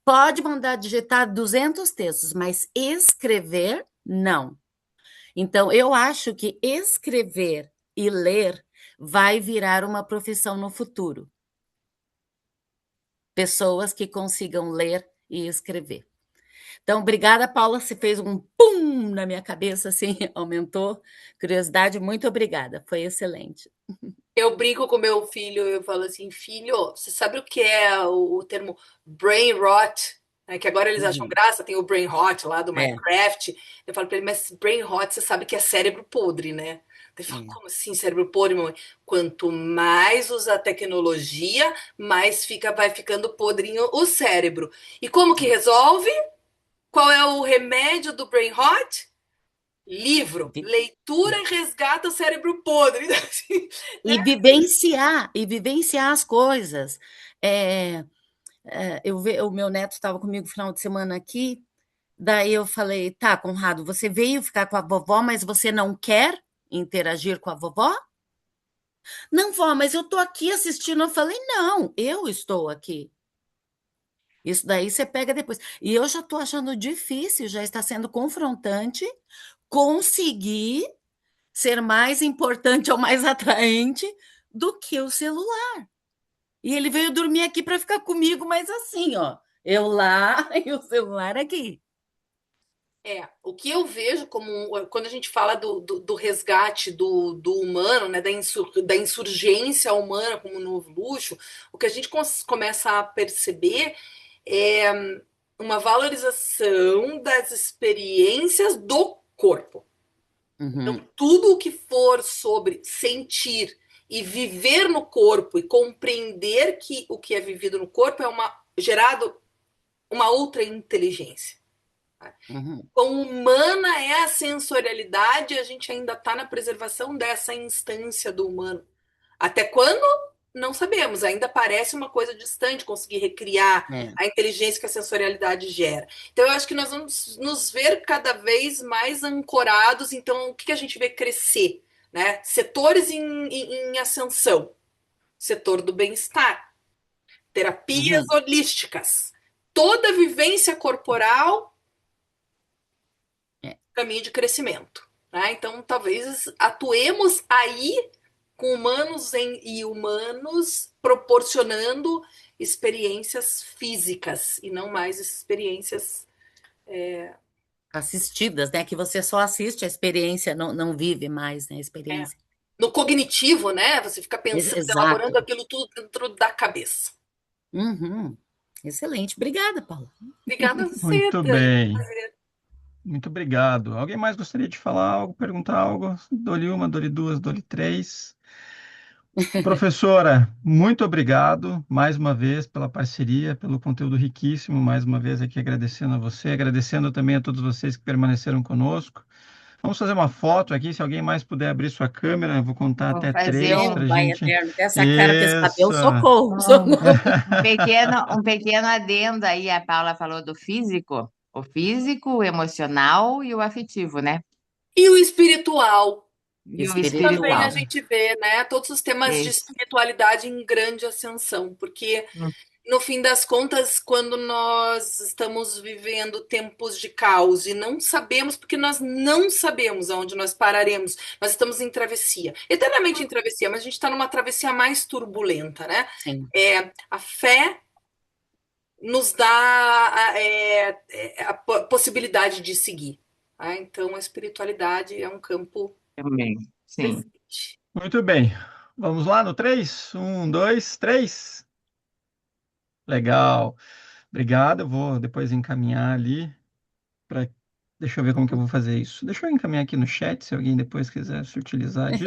Pode mandar digitar 200 textos, mas escrever, não. Então, eu acho que escrever e ler vai virar uma profissão no futuro. Pessoas que consigam ler e escrever. Então, obrigada, Paula. Você fez um pum na minha cabeça, assim, aumentou. Curiosidade, muito obrigada. Foi excelente. Eu brinco com meu filho, eu falo assim, filho, você sabe o que é o termo brain rot? Né? Que agora eles acham graça, tem o brain rot lá do É, Minecraft. Eu falo para ele, mas brain rot, você sabe que é cérebro podre, né? Ele fala, como assim cérebro podre, mamãe? Quanto mais usa a tecnologia, mais vai ficando podrinho o cérebro. E como que resolve? Qual é o remédio do brain rot? Livro. Leitura resgata o cérebro podre. Então, assim, e vivenciar as coisas. É, o meu neto estava comigo no final de semana aqui, daí eu falei: tá, Conrado, você veio ficar com a vovó, mas você não quer interagir com a vovó? Não, vó, mas eu estou aqui assistindo. Eu falei: não, eu estou aqui. Isso daí você pega depois. E eu já estou achando difícil, já está sendo confrontante conseguir ser mais importante ou mais atraente do que o celular. E ele veio dormir aqui para ficar comigo, mas assim, ó, eu lá e o celular aqui. o que eu vejo quando a gente fala do resgate do humano, né, da insurgência humana como novo luxo, o que a gente começa a perceber é uma valorização das experiências do corpo. Então, Uhum, tudo o que for sobre sentir e viver no corpo e compreender que o que é vivido no corpo é gerado uma outra inteligência. uhum. Quão humana é a sensorialidade, a gente ainda está na preservação dessa instância do humano. Até quando? Não sabemos, ainda parece uma coisa distante conseguir recriar É. a inteligência que a sensorialidade gera. Então, eu acho que nós vamos nos ver cada vez mais ancorados. Então, o que a gente vê crescer? Né? Setores em ascensão: setor do bem-estar, terapias Uhum. holísticas, toda vivência corporal, É. caminho de crescimento. Né? Então, talvez atuemos aí com humanos e humanos proporcionando experiências físicas e não mais experiências. Assistidas, né? Que você só assiste a experiência, não vive mais, né? A É, experiência. no cognitivo, né? Você fica pensando, Exato. elaborando aquilo tudo dentro da cabeça. Uhum. Excelente. Obrigada, Paula. Obrigada a você, Muito Tânia. bem. Muito obrigado. Alguém mais gostaria de falar algo, perguntar algo? Dou-lhe uma, dou-lhe duas, dou-lhe três. Professora, muito obrigado mais uma vez pela parceria, pelo conteúdo riquíssimo. Mais uma vez aqui agradecendo a você, agradecendo também a todos vocês que permaneceram conosco. Vamos fazer uma foto aqui, se alguém mais puder abrir sua câmera, eu vou contar Vou até fazer 3 Meu para um, pai gente. eterno, com essa cara, com esse Isso. cabelo, socorro, um, socorro. um pequeno adendo aí. A Paula falou do físico, o físico, o emocional e o afetivo, né? E o espiritual. E o Também a espiritual. Espiritual. gente vê, né, todos os temas de Esse. espiritualidade em grande ascensão, porque Hum, no fim das contas, quando nós estamos vivendo tempos de caos e não sabemos, porque nós não sabemos aonde nós pararemos, nós estamos em travessia, eternamente em travessia, mas a gente está numa travessia mais turbulenta, né? Sim. A fé nos dá a possibilidade de seguir. Tá? Então, a espiritualidade é um campo também, sim. presente. Muito bem. Vamos lá no 3. 1, 2, 3. Legal. Obrigado. Eu vou depois encaminhar ali para. Deixa eu ver como que eu vou fazer isso. Deixa eu encaminhar aqui no chat, se alguém depois quiser se utilizar disso.